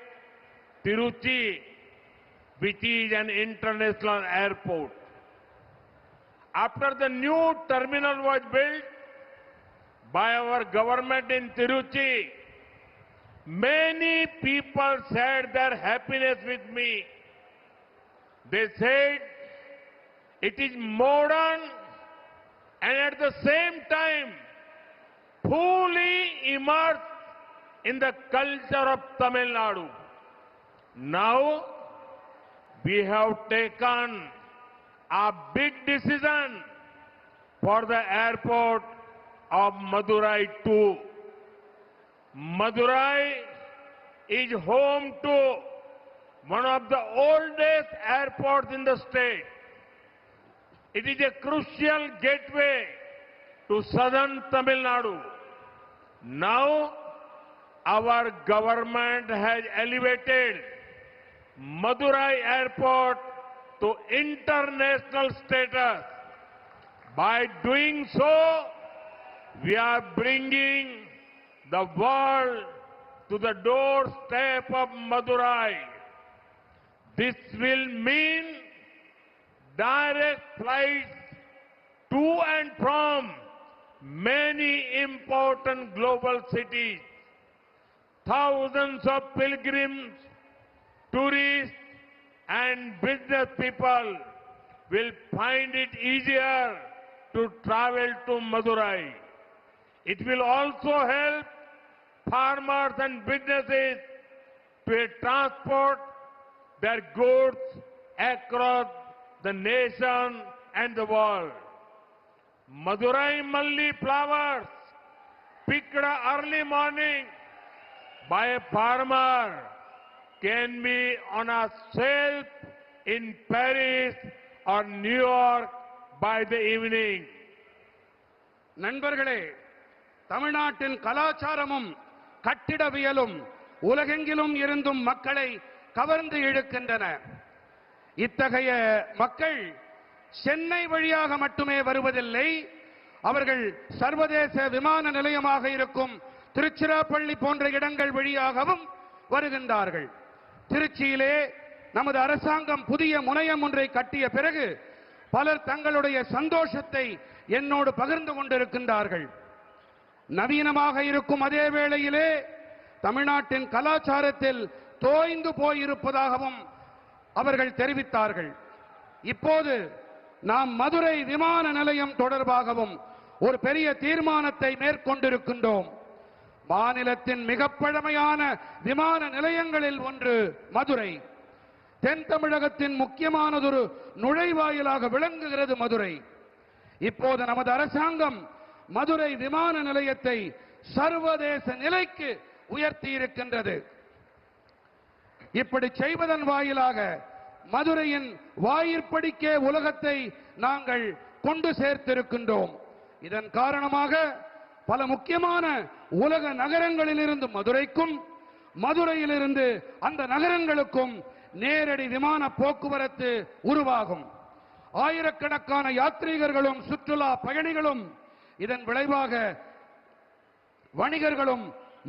Tiruchi, which is an international airport. After the new terminal was built by our government in Tiruchi, many people shared their happiness with me. They said it is modern and at the same time fully immersed in the culture of Tamil Nadu. Now we have taken a big decision for the airport of Madurai too. Madurai is home to one of the oldest airports in the state. It is a crucial gateway to southern Tamil Nadu. Now our government has elevated Madurai Airport to international status. By doing so, we are bringing the world to the doorstep of Madurai. This will mean direct flights to and from many important global cities. Thousands of pilgrims, tourists, and business people will find it easier to travel to Madurai. It will also help farmers and businesses to transport their goods across the nation and the world. Madurai Malli flowers picked early morning by a farmer can be on a shelf in Paris or New York by the evening. நண்பர்களே, தமிழ்நாட்டின் கலாச்சாரமும் கட்டிடவியலும் உலகெங்கிலும் இருந்தும் மக்களை கவர்ந்து இழுக்கின்றன. இத்தகைய மக்கள் சென்னை வழியாக மட்டுமே வருவதில்லை, அவர்கள் சர்வதேச விமான நிலையமாக இருக்கும் திருச்சிராப்பள்ளி போன்ற இடங்கள் வழியாகவும் வருகின்றார்கள். திருச்சியிலே நமது அரசாங்கம் புதிய முனையம் ஒன்றை கட்டிய பிறகு பலர் தங்களுடைய சந்தோஷத்தை என்னோடு பகிர்ந்து கொண்டிருக்கின்றார்கள். நவீனமாக இருக்கும் அதே வேளையிலே தமிழ்நாட்டின் கலாச்சாரத்தில் தோய்ந்து போயிருப்பதாகவும் அவர்கள் தெரிவித்தார்கள். இப்போது நாம் மதுரை விமான நிலையம் தொடர்பாகவும் ஒரு பெரிய தீர்மானத்தை மேற்கொண்டிருக்கின்றோம். மாநிலத்தின் மிக பழமையான விமான நிலையங்களில் ஒன்று மதுரை. தென் தமிழகத்தின் முக்கியமானதொரு நுழைவாயிலாக விளங்குகிறது மதுரை. இப்போது நமது அரசாங்கம் மதுரை விமான நிலையத்தை சர்வதேச நிலைக்கு உயர்த்தி இருக்கின்றது. இப்படி செய்வதன் வாயிலாக மதுரையின் வாயிற்படிக்கே உலகத்தை நாங்கள் கொண்டு சேர்த்திருக்கின்றோம். இதன் காரணமாக பல முக்கியமான உலக நகரங்களிலிருந்து மதுரைக்கும், மதுரையிலிருந்து அந்த நகரங்களுக்கும் நேரடி விமான போக்குவரத்து உருவாகும். ஆயிரக்கணக்கான யாத்ரீகர்களும் சுற்றுலா பயணிகளும் இதன் விளைவாக வணிகர்களும்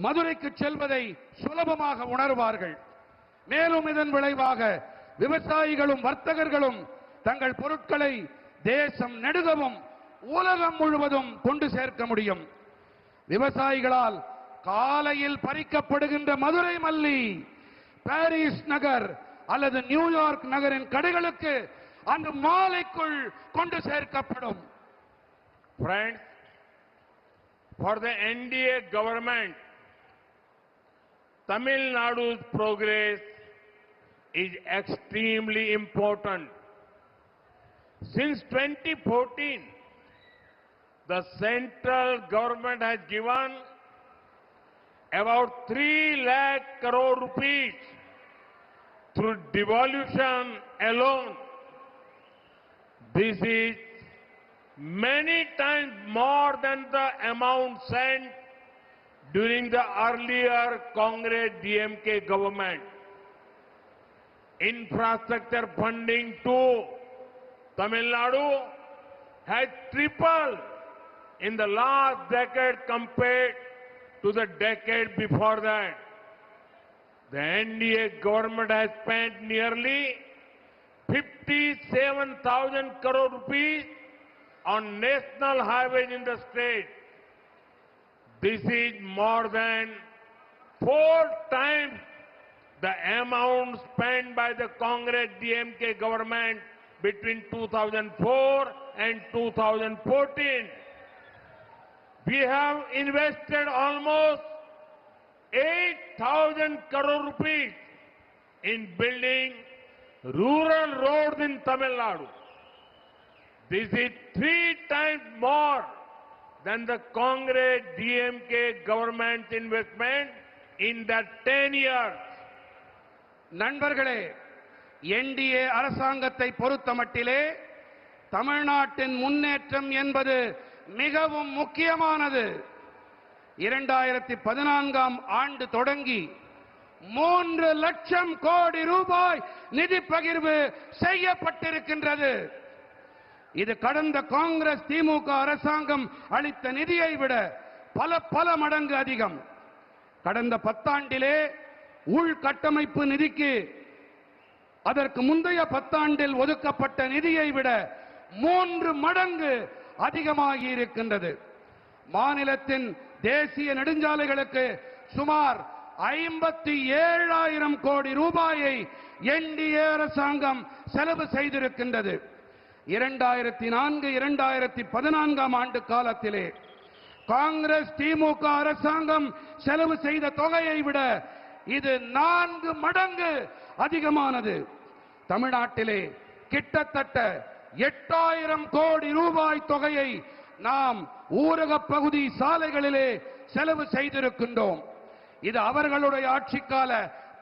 மதுரைக்கு செல்வதை சுலபமாக உணர்வார்கள். மேலும் இதன் விளைவாக விவசாயிகளும் வர்த்தகர்களும் தங்கள் பொருட்களை தேசம் நெடுகவும் உலகம் முழுவதும் கொண்டு சேர்க்க முடியும். விவசாயிகளால் காலையில் பறிக்கப்படுகின்ற மதுரை மல்லி பாரிஸ் நகர் அல்லது நியூயார்க் நகரின் கடைகளுக்கு அன்று மாலைக்குள் கொண்டு சேர்க்கப்படும். Friends, for the NDA government, Tamil Nadu's progress is extremely important. Since 2014, the central government has given about 3 lakh crore rupees through devolution alone. This is many times more than the amount sent during the earlier Congress DMK government. Infrastructure funding to Tamil Nadu has tripled in the last decade compared to the decade before that. The NDA government has spent nearly 57,000 crore rupees on national highways in the state. This is more than 4 times the amount spent by the Congress DMK government between 2004 and 2014. We have invested almost 8,000 crore rupees in building rural roads in Tamil Nadu. This is 3 times more than the Congress DMK government's investment in that 10 years. நண்பர்களே, NDA அரசாங்கத்தை பொறுத்தமட்டிலே தமிழ்நாட்டின் முன்னேற்றம் என்பது மிகவும் முக்கியமானது. 2014ஆம் ஆண்டு தொடங்கி 3 லட்சம் கோடி ரூபாய் நிதி பகிர்வு செய்யப்பட்டிருக்கின்றது. இது கடந்த காங்கிரஸ் திமுக அரசாங்கம் அளித்த நிதியை விட பல மடங்கு அதிகம். கடந்த 10 ஆண்டிலே உள்கட்டமைப்பு நிதிக்கு அதற்கு முந்தைய 10 ஆண்டில் ஒதுக்கப்பட்ட நிதியை விட 3 மடங்கு அதிகமாகி இருக்கின்றது. மாநிலத்தின் தேசிய நெடுஞ்சாலைகளுக்கு சுமார் 57,000 கோடி ரூபாயை என்டிஏ அரசாங்கம் செலவு செய்திருக்கின்றது. 2004-2014ஆம் ஆண்டு காலத்திலே காங்கிரஸ் திமுக அரசாங்கம் செலவு செய்த தொகையை விட இது 4 மடங்கு அதிகமானது. தமிழ்நாட்டிலே கிட்டத்தட்ட 8,000 கோடி ரூபாய் தொகையை நாம் ஊரக பகுதி சாலைகளிலே செலவு செய்திருக்கின்றோம். இது அவர்களுடைய ஆட்சிக்கால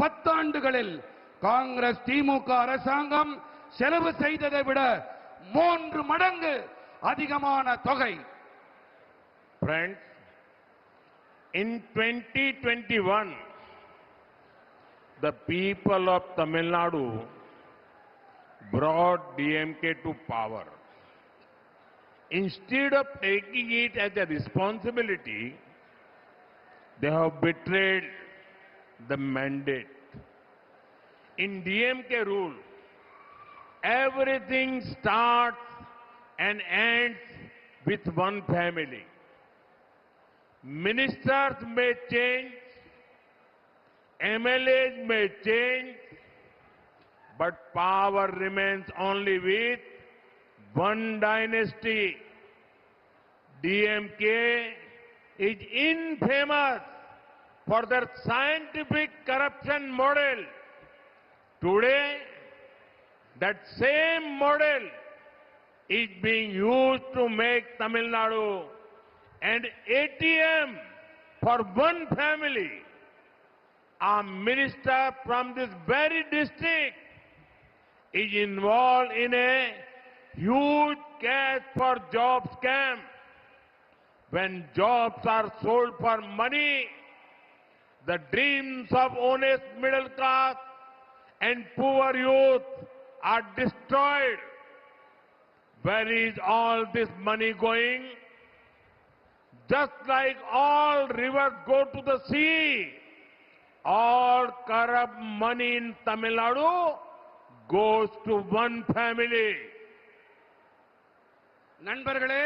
10 ஆண்டுகளில் காங்கிரஸ் திமுக அரசாங்கம் செலவு செய்ததை விட 3 மடங்கு அதிகமான தொகை. Friends, in 2021, the people of Tamil Nadu brought DMK to power. Instead of taking it as a responsibility, they have betrayed the mandate. In DMK rule, everything starts and ends with one family. Ministers may change, MLAs may change, but power remains only with one dynasty. DMK is infamous for their scientific corruption model. Today, that same model is being used to make Tamil Nadu an ATM for one family. A minister from this very district is involved in a huge cash for job scam. When jobs are sold for money, the dreams of honest middle class and poor youth are destroyed. Where is all this money going? Just like all rivers go to the sea, all corrupt money in Tamil Nadu goes to one family. நண்பர்களே,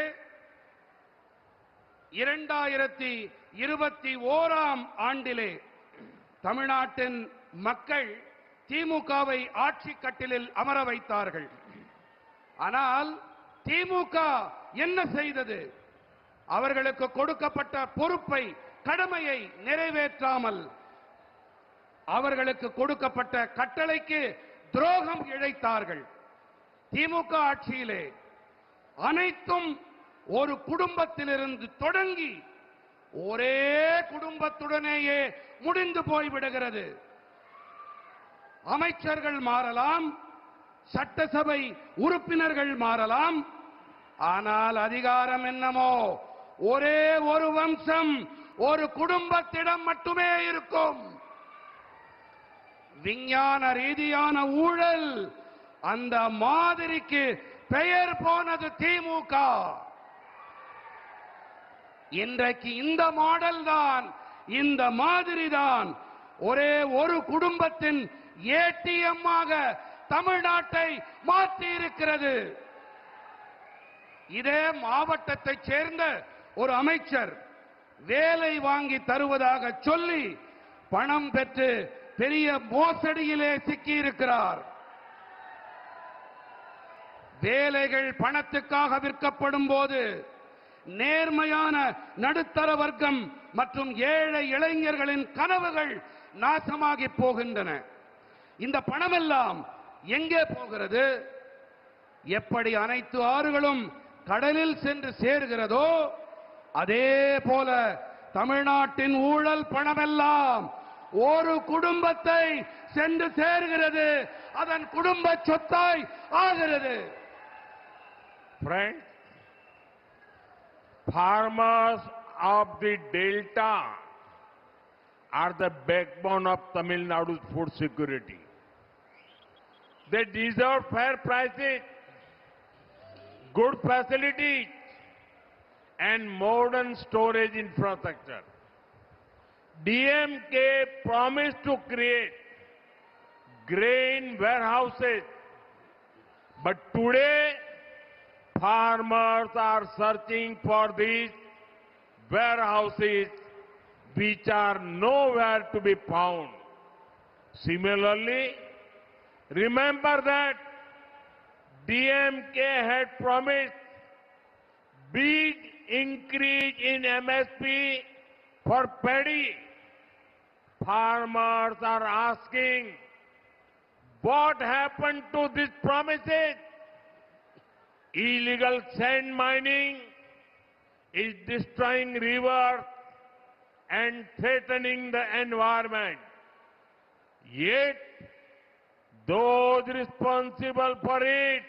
2021 ஆண்டிலே தமிழ்நாட்டின் மக்கள் திமுகவை ஆட்சி கட்டிலில் அமர வைத்தார்கள். ஆனால் திமுக என்ன செய்தது? அவர்களுக்கு கொடுக்கப்பட்ட பொறுப்பை, கடமையை நிறைவேற்றாமல் அவர்களுக்கு கொடுக்கப்பட்ட கட்டளைக்கு துரோகம் இழைத்தார்கள். திமுக ஆட்சியிலே அனைத்தும் ஒரு குடும்பத்திலிருந்து தொடங்கி ஒரே குடும்பத்துடனேயே முடிந்து போய்விடுகிறது. அமைச்சர்கள் மாறலாம், சட்டசபை உறுப்பினர்கள் மாறலாம், ஆனால் அதிகாரம் என்னமோ ஒரே ஒரு வம்சம், ஒரு குடும்பத்திடம் மட்டுமே இருக்கும். விஞ்ஞான ரீதியான ஊழல், அந்த மாதிரிக்கு பெயர் போனது திமுக. இன்றைக்கு இந்த மாடல் தான், இந்த மாதிரி தான் ஒரே ஒரு குடும்பத்தின் ஏடிஎம் ஆக தமிழ்நாட்டை மாற்றி இருக்கிறது. இதே மாவட்டத்தைச் சேர்ந்த ஒரு அமைச்சர் வேலை வாங்கி தருவதாக சொல்லி பணம் பெற்று பெரிய மோசடியிலே சிக்கியிருக்கிறார். வேலைகள் பணத்துக்காக விற்கப்படும் போது நேர்மையான நடுத்தர வர்க்கம் மற்றும் ஏழை இளைஞர்களின் கனவுகள் நாசமாகி போகின்றன. இந்த பணமெல்லாம் எங்கே போகிறது? எப்படி அனைத்து ஆறுகளும் கடலில் சென்று சேர்கிறதோ அதே போல தமிழ்நாட்டின் ஊழல் பணமெல்லாம் ஒரு குடும்பத்தை சென்று சேர்கிறது, அதன் குடும்ப சொத்தாய் ஆகிறது. Friends, farmers of the Delta are the backbone of Tamil Nadu's food security. They deserve fair prices, good facilities, and modern storage infrastructure. DMK promised to create grain warehouses, but today farmers are searching for these warehouses which are nowhere to be found. Similarly, remember that DMK had promised big increase in MSP for paddy. Farmers are asking, what happened to these promises? Illegal sand mining is destroying rivers and threatening the environment. Yet, those responsible for it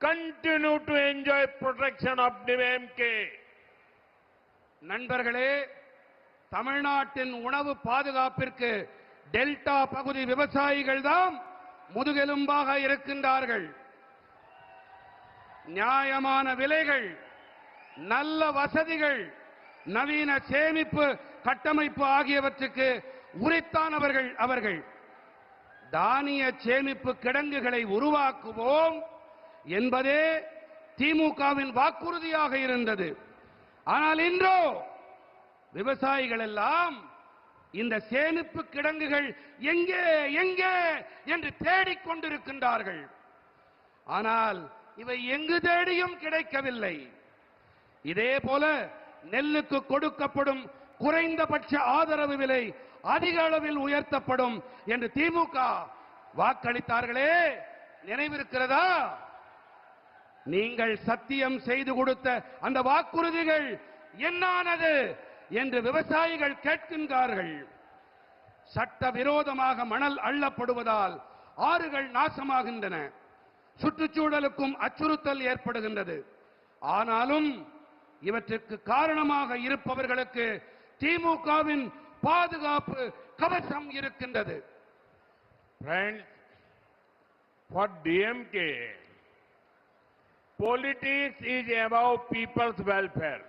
continue to enjoy protection of DMK. நண்பர்களே, தமிழ்நாட்டின் உணவு பாதுகாப்பிற்கு delta பகுதி விவசாயிகள் தான் முதுகெலும்பாக இருக்கின்றார்கள். நியாயமான விலைகள், நல்ல வசதிகள், நவீன சேமிப்பு கட்டமைப்பு ஆகியவற்றுக்கு உரித்தானவர்கள் அவர்கள். தானிய சேமிப்பு கிடங்குகளை உருவாக்குவோம் என்பதே திமுகவின் வாக்குறுதியாக இருந்தது. ஆனால் இன்றோ விவசாயிகள் எல்லாம் இந்த சேமிப்பு கிடங்குகள் எங்கே எங்கே என்று தேடிக்கொண்டிருக்கின்றார்கள். ஆனால் இவை எங்கு தேடியும் கிடைக்கவில்லை. இதே போல நெல்லுக்கு கொடுக்கப்படும் குறைந்தபட்ச ஆதரவு விலை அதிக அளவில் உயர்த்தப்படும் என்று திமுக வாக்களித்தார்களே, நினைவிருக்கிறதா? நீங்கள் சத்தியம் செய்து கொடுத்த அந்த வாக்குறுதிகள் என்னானது என்று விவசாயிகள் கேட்கின்றார்கள். சட்டவிரோதமாக மணல் அள்ளப்படுவதால் ஆறுகள் நாசமாகின்றன, சுற்றுச்சூழலுக்கும் அச்சுறுத்தல் ஏற்படுகின்றது. ஆனாலும் இவற்றுக்கு காரணமாக இருப்பவர்களுக்கு திமுகவின் பாதுகாப்பு கவசம் இருக்கின்றது. Friends, for DMK, politics is about people's welfare.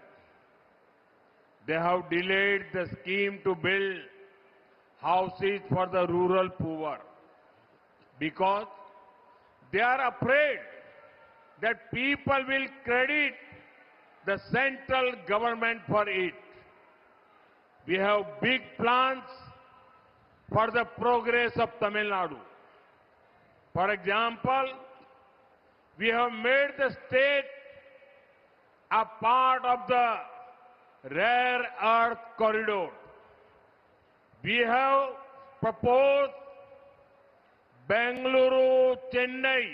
They have delayed the scheme to build houses for the rural poor because they are afraid that people will credit the central government for it. We have big plans for the progress of Tamil Nadu. For example, we have made the state a part of the rare earth corridor. We have proposed Bengaluru, Chennai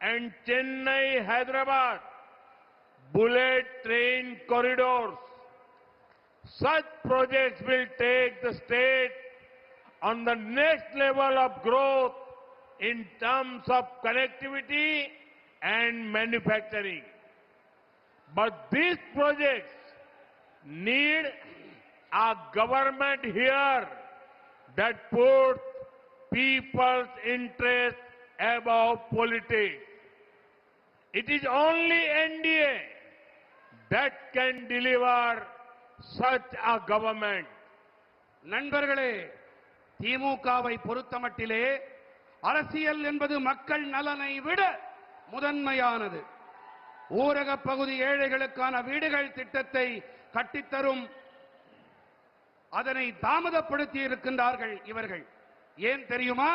and Chennai, Hyderabad bullet train corridors. Such projects will take the state on the next level of growth in terms of connectivity and manufacturing. But these projects need a government here that puts people's interest above politics. It is only NDA that can deliver such a government. நண்பர்களே, திமுகவை பொறுத்தமட்டிலே அரசியல் என்பது மக்கள் நலனை விட முதன்மையானது. ஊரக பகுதி ஏழைகளுக்கான வீடுகள் திட்டத்தை கட்டித்தரும் அதனை தாமதப்படுத்தி இருக்கின்றார்கள் இவர்கள். ஏன் தெரியுமா?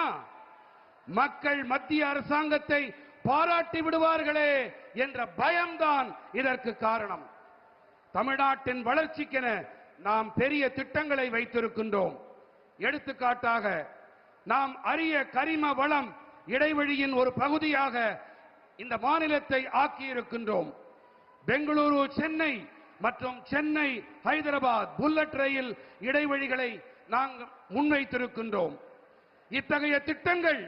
மக்கள் மத்திய அரசாங்கத்தை பாராட்டி விடுவார்களே என்ற பயம்தான் இதற்கு காரணம். தமிழ்நாட்டின் வளர்ச்சிக்கென நாம் பெரிய திட்டங்களை வைத்திருக்கின்றோம். எடுத்துக்காட்டாக நாம் அரிய கரிம வளம் இடைவெளியின் ஒரு பகுதியாக இந்த மாநிலத்தை ஆக்கியிருக்கின்றோம். பெங்களூரு, சென்னை மற்றும் சென்னை, ஹைதராபாத் புல்லட் ரயில் இடைவெளிகளை நாங்கள் முன்வைத்திருக்கின்றோம். இத்தகைய திட்டங்கள்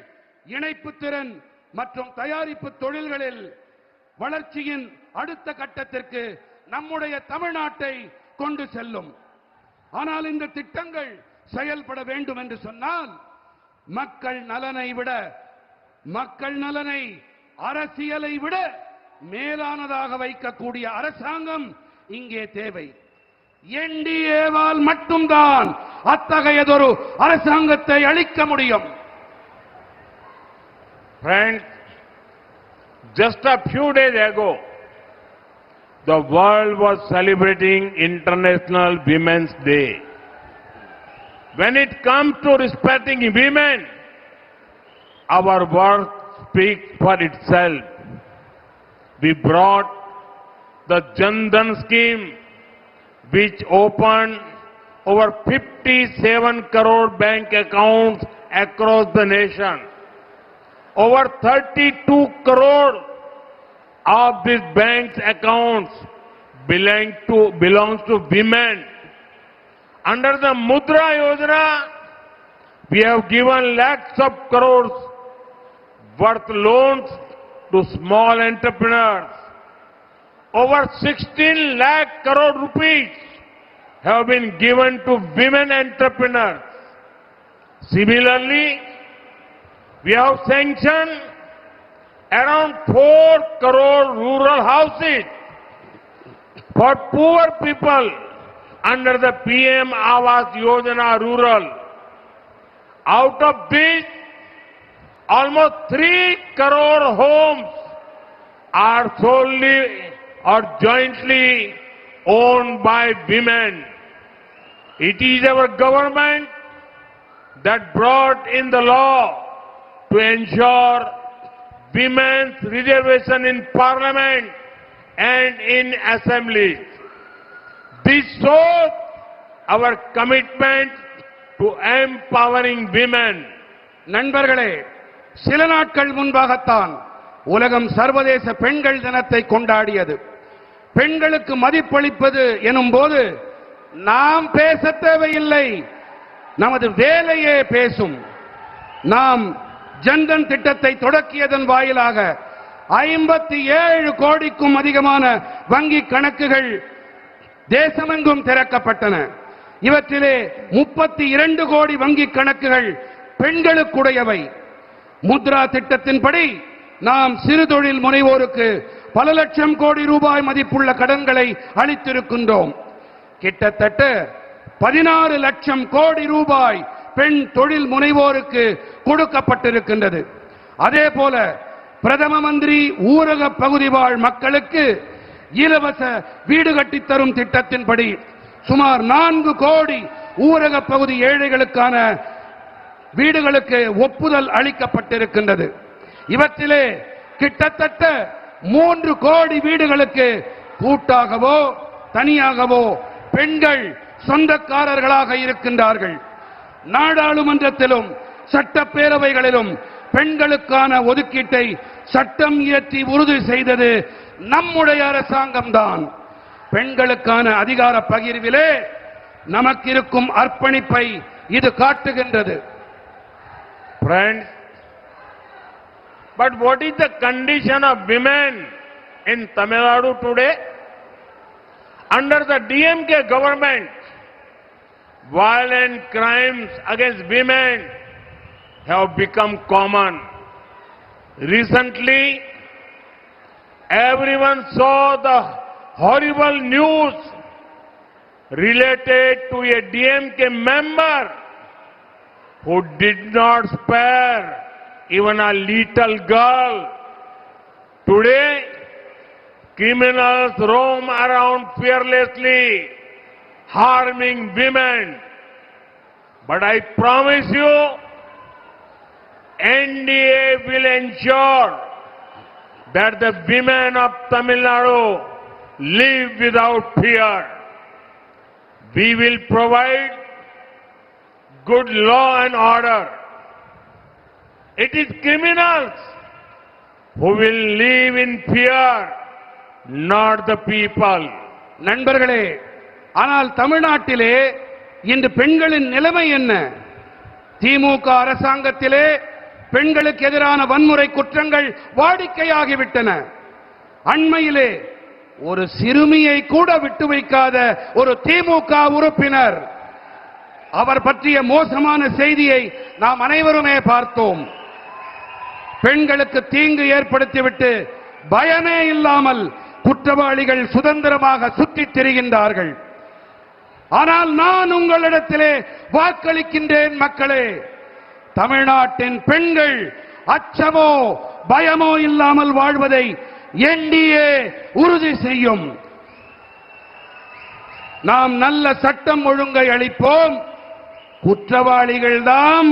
இணைப்பு திறன் மற்றும் தயாரிப்பு தொழில்களில் வளர்ச்சியின் அடுத்த கட்டத்திற்கு நம்முடைய தமிழ்நாட்டை கொண்டு செல்லும். ஆனால் இந்த திட்டங்கள் செயல்பட வேண்டும் என்று சொன்னால் மக்கள் நலனை விட, மக்கள் நலனை அரசியலை விட மேலானதாக வைக்கக்கூடிய அரசாங்கம் இங்கே தேவை. என்டிஏவால் மட்டும்தான் அத்தகையதொரு அரசாங்கத்தை அளிக்க முடியும். Friends, just a few days ago, the world was celebrating International Women's Day. When it comes to respecting women, our work speaks for itself. We brought the Jan Dhan scheme, which opened over 57 crore bank accounts across the nation. Over 32 crore of these banks' accounts belongs to women. Under the Mudra Yojana, we have given lakhs of crores worth loans to small entrepreneurs. Over 16 lakh crore rupees have been given to women entrepreneurs. Similarly, We have sanctioned around 4 crore rural houses for poor people under the PM Awas Yojana Rural. Out of this, almost 3 crore homes are solely or jointly owned by women. It is our government that brought in the law to ensure women's reservation in parliament and in assemblies. This shows our commitment to empowering women. நண்பர்களே, சில நாட்கள் முன்பாகத்தான் உலகம் சர்வதேச பெண்கள் தினத்தை கொண்டாடியது. பெண்களுக்கு மதிப்பளிப்பது எனும் போது நாம் பேச தேவையில்லை, நமது வேலையே பேசும். நாம் ஜன்தன் திட்டத்தை தொடக்கியதன் வாயிலாக 57 கோடிக்கும் அதிகமான வங்கி கணக்குகள் தேசமெங்கும் திறக்கப்பட்டன. இவற்றிலே 32 கோடி வங்கி கணக்குகள் பெண்களுக்குடையவை. முத்ரா திட்டத்தின்படி நாம் சிறு தொழில் முனைவோருக்கு பல லட்சம் கோடி ரூபாய் மதிப்புள்ள கடன்களை அளித்திருக்கின்றோம். கிட்டத்தட்ட 16 லட்சம் கோடி ரூபாய் பெண் தொழில் முனைவோருக்கு கொடுக்கப்பட்டிருக்கின்றது. அதே போல பிரதம மந்திரி ஊரக பகுதி வாழ் மக்களுக்கு இலவச வீடு கட்டித் தரும் திட்டத்தின்படி சுமார் 4 கோடி ஊரக பகுதி ஏழைகளுக்கான வீடுகளுக்கு ஒப்புதல் அளிக்கப்பட்டிருக்கின்றது. இவற்றிலே கிட்டத்தட்ட 3 கோடி வீடுகளுக்கு கூட்டாகவோ தனியாகவோ பெண்கள் சொந்தக்காரர்களாக இருக்கின்றார்கள். நாடாளுமன்றத்திலும் சட்டப்பேரவைகளிலும் பெண்களுக்கான ஒதுக்கீட்டை சட்டம் இயற்றி உறுதி செய்தது நம்முடைய அரசாங்கம்தான். பெண்களுக்கான அதிகார பகிர்விலே நமக்கு இருக்கும் அர்ப்பணிப்பை இது காட்டுகின்றது. Friends, but what is the condition of women in Tamil Nadu today? Under the DMK government, violent crimes against women have become common. Recently, everyone saw the horrible news related to a DMK member who did not spare even a little girl. Today, criminals roam around fearlessly, harming women. But I promise you, NDA will ensure that the women of Tamil Nadu live without fear. We will provide good law and order. It is criminals who will live in fear, not the people. நண்பர்களே, ஆனால் தமிழ்நாட்டிலே இன்று பெண்களின் நிலைமை என்ன? திமுக அரசாங்கத்திலே பெண்களுக்கு எதிரான வன்முறை குற்றங்கள் வாடிக்கையாகிவிட்டன. அண்மையிலே ஒரு சிறுமியை கூட விட்டு வைக்காத ஒரு திமுக உறுப்பினர், அவர் பற்றிய மோசமான செய்தியை நாம் அனைவருமே பார்த்தோம். பெண்களுக்கு தீங்கு ஏற்படுத்திவிட்டு பயமே இல்லாமல் குற்றவாளிகள் சுதந்திரமாக சுற்றித் திரிகின்றார்கள். ஆனால் நான் உங்களிடத்திலே வாக்களிக்கின்றேன் மக்களே, தமிழ்நாட்டின் பெண்கள் அச்சமோ பயமோ இல்லாமல் வாழ்வதை என்டிஏ உறுதி செய்யும். நாம் நல்ல சட்டம் ஒழுங்கை அளிப்போம். குற்றவாளிகள் தான்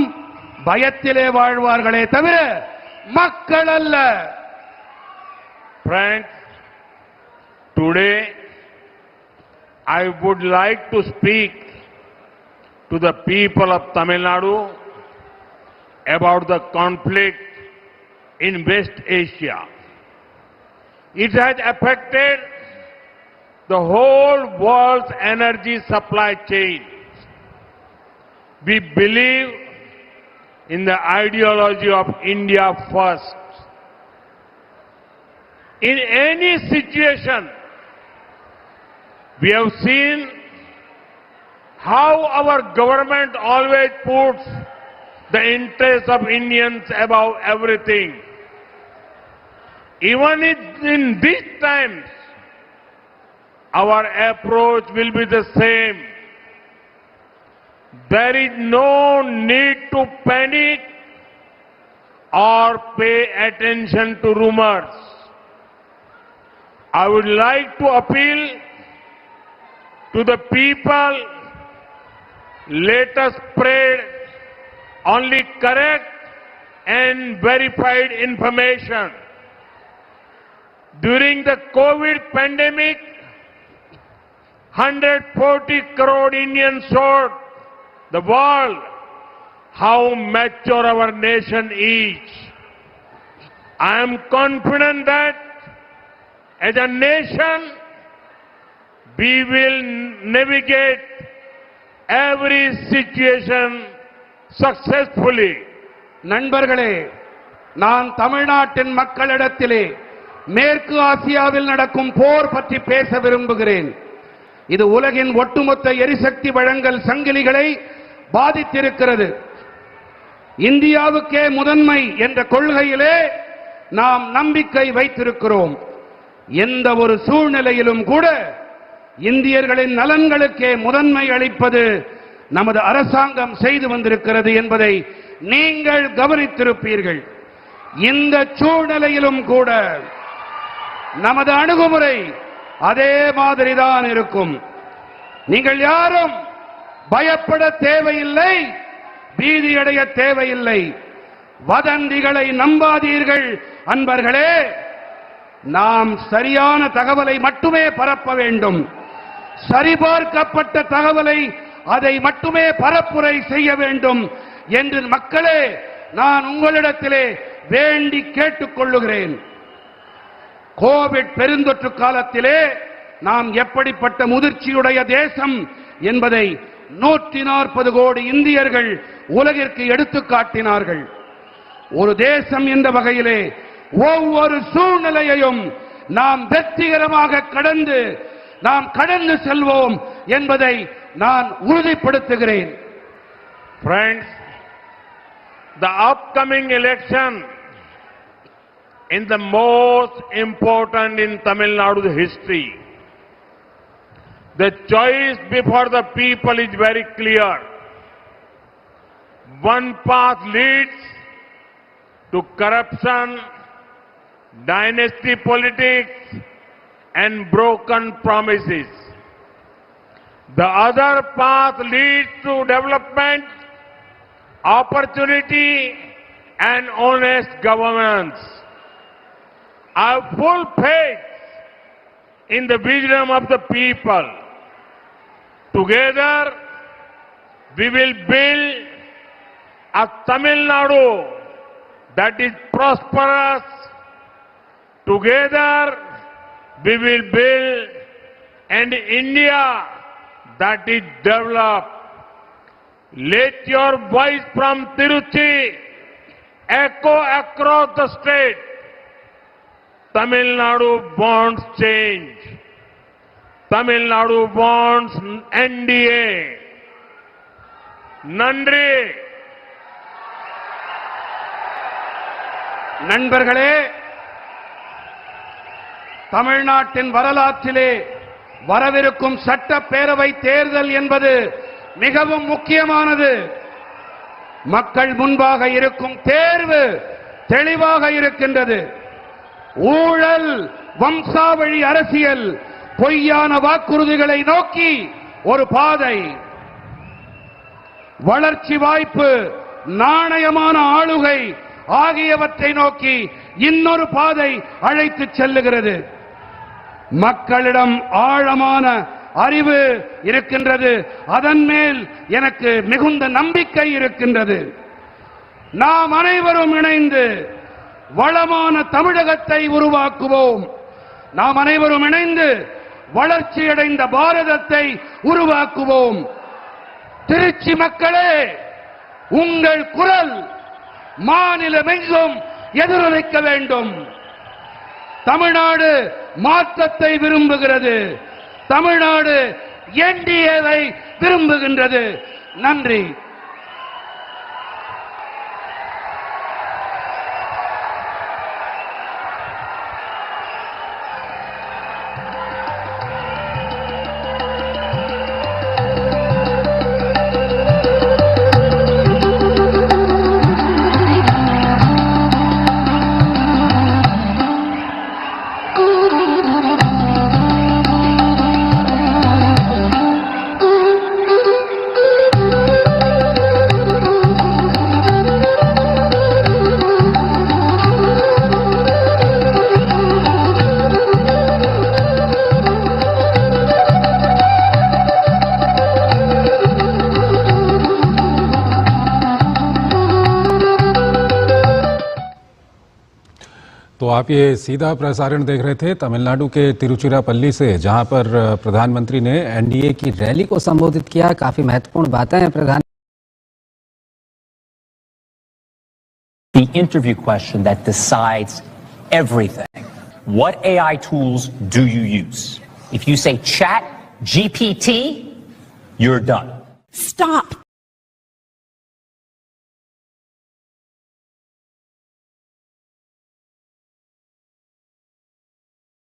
பயத்திலே வாழ்வார்களே தவிர மக்கள் அல்ல. Friends, today I would like to speak to the people of Tamil Nadu about the conflict in West Asia. It has affected the whole world's energy supply chain. We believe in the ideology of India first. In any situation, we have seen how our government always puts the interests of Indians above everything. Even in these times, our approach will be the same. There is no need to panic or pay attention to rumors. I would like to appeal to the people, let us spread only correct and verified information. During the COVID pandemic, 140 crore Indians showed the world how mature our nation is. I am confident that as a nation, we will navigate every situation successfully. நண்பர்களே, நான் தமிழ்நாட்டின் மக்களிடத்திலே மேற்கு ஆசியாவில் நடக்கும் போர் பற்றி பேச விரும்புகிறேன். இது உலகின் ஒட்டுமொத்த எரிசக்தி வழங்கல் சங்கிலிகளை பாதித்திருக்கிறது. இந்தியாவுக்கே முதன்மை என்ற கொள்கையிலே நாம் நம்பிக்கை வைத்திருக்கிறோம். எந்த ஒரு சூழ்நிலையிலும் கூட இந்தியர்களின் நலன்களுக்கே முதன்மை அளிப்பது நமது அரசாங்கம் செய்து வந்திருக்கிறது என்பதை நீங்கள் கவனித்திருப்பீர்கள். இந்த சூழ்நிலையிலும் கூட நமது அணுகுமுறை அதே மாதிரிதான் இருக்கும். நீங்கள் யாரும் பயப்பட தேவையில்லை, பீதியடைய தேவையில்லை. வதந்திகளை நம்பாதீர்கள் அன்பர்களே. நாம் சரியான தகவலை மட்டுமே பரப்ப வேண்டும். சரிபார்க்கப்பட்ட தகவலை அதை மட்டுமே பரப்புரை செய்ய வேண்டும் என்று மக்களே நான் உங்களிடத்திலே வேண்டி கேட்டுக்கொள்ளுகிறேன். கோவிட் பெருந்தொற்று காலத்திலே நாம் எப்படிப்பட்ட முதிர்ச்சியுடைய தேசம் என்பதை 140 கோடி இந்தியர்கள் உலகிற்கு எடுத்துக் காட்டினார்கள். ஒரு தேசம் என்ற வகையிலே ஒவ்வொரு சூழ்நிலையையும் நாம் வெற்றிகரமாக கடந்து செல்வோம் என்பதை நான் உறுதிப்படுத்துகிறேன். Friends, the upcoming election in the most important in Tamil Nadu's history. The choice before the people is very clear. One path leads to corruption, dynasty politics, and broken promises. The other path leads to development, opportunity, and honest governance. I have full faith in the wisdom of the people. Together, we will build a Tamil Nadu that is prosperous. Together, we will build an India that is developed. Let your voice from Tiruchi echo across the state. Tamil Nadu wants change. Tamil Nadu wants NDA. Nandri. நண்பர்களே, தமிழ்நாட்டின் வரலாற்றிலே வரவிருக்கும் சட்டப்பேரவை தேர்தல் என்பது மிகவும் முக்கியமானது. மக்கள் முன்பாக இருக்கும் தேர்வு தெளிவாக இருக்கின்றது. ஊழல், வம்சாவழி அரசியல், பொய்யான வாக்குறுதிகளை நோக்கி ஒரு பாதை, வளர்ச்சி வாய்ப்பு, நாணயமான ஆளுகை ஆகியவற்றை நோக்கி இன்னொரு பாதை அழைத்துச் செல்லுகிறது. மக்களிடம் ஆழமான அறிவு இருக்கின்றது. அதன் மேல் எனக்கு மிகுந்த நம்பிக்கை இருக்கின்றது. நாம் அனைவரும் இணைந்து வளமான தமிழகத்தை உருவாக்குவோம். நாம் அனைவரும் இணைந்து வளர்ச்சியடைந்த பாரதத்தை உருவாக்குவோம். திருச்சி மக்களே, உங்கள் குரல் மாநிலமெங்கும் எதிரொலிக்க வேண்டும். தமிழ்நாடு மாற்றத்தை விரும்புகிறது. தமிழ்நாடு என்டிஏவை விரும்புகின்றது. நன்றி. तो आप ये सीधा प्रसारण देख रहे थे तमिलनाडु के तिरुचिरापल्ली से, जहां पर प्रधानमंत्री ने एनडीए की रैली को संबोधित किया। काफी महत्वपूर्ण बातें हैं प्रधान। The interview question that decides everything. What AI tools do you use? If you say Chat GPT, you're done. Stop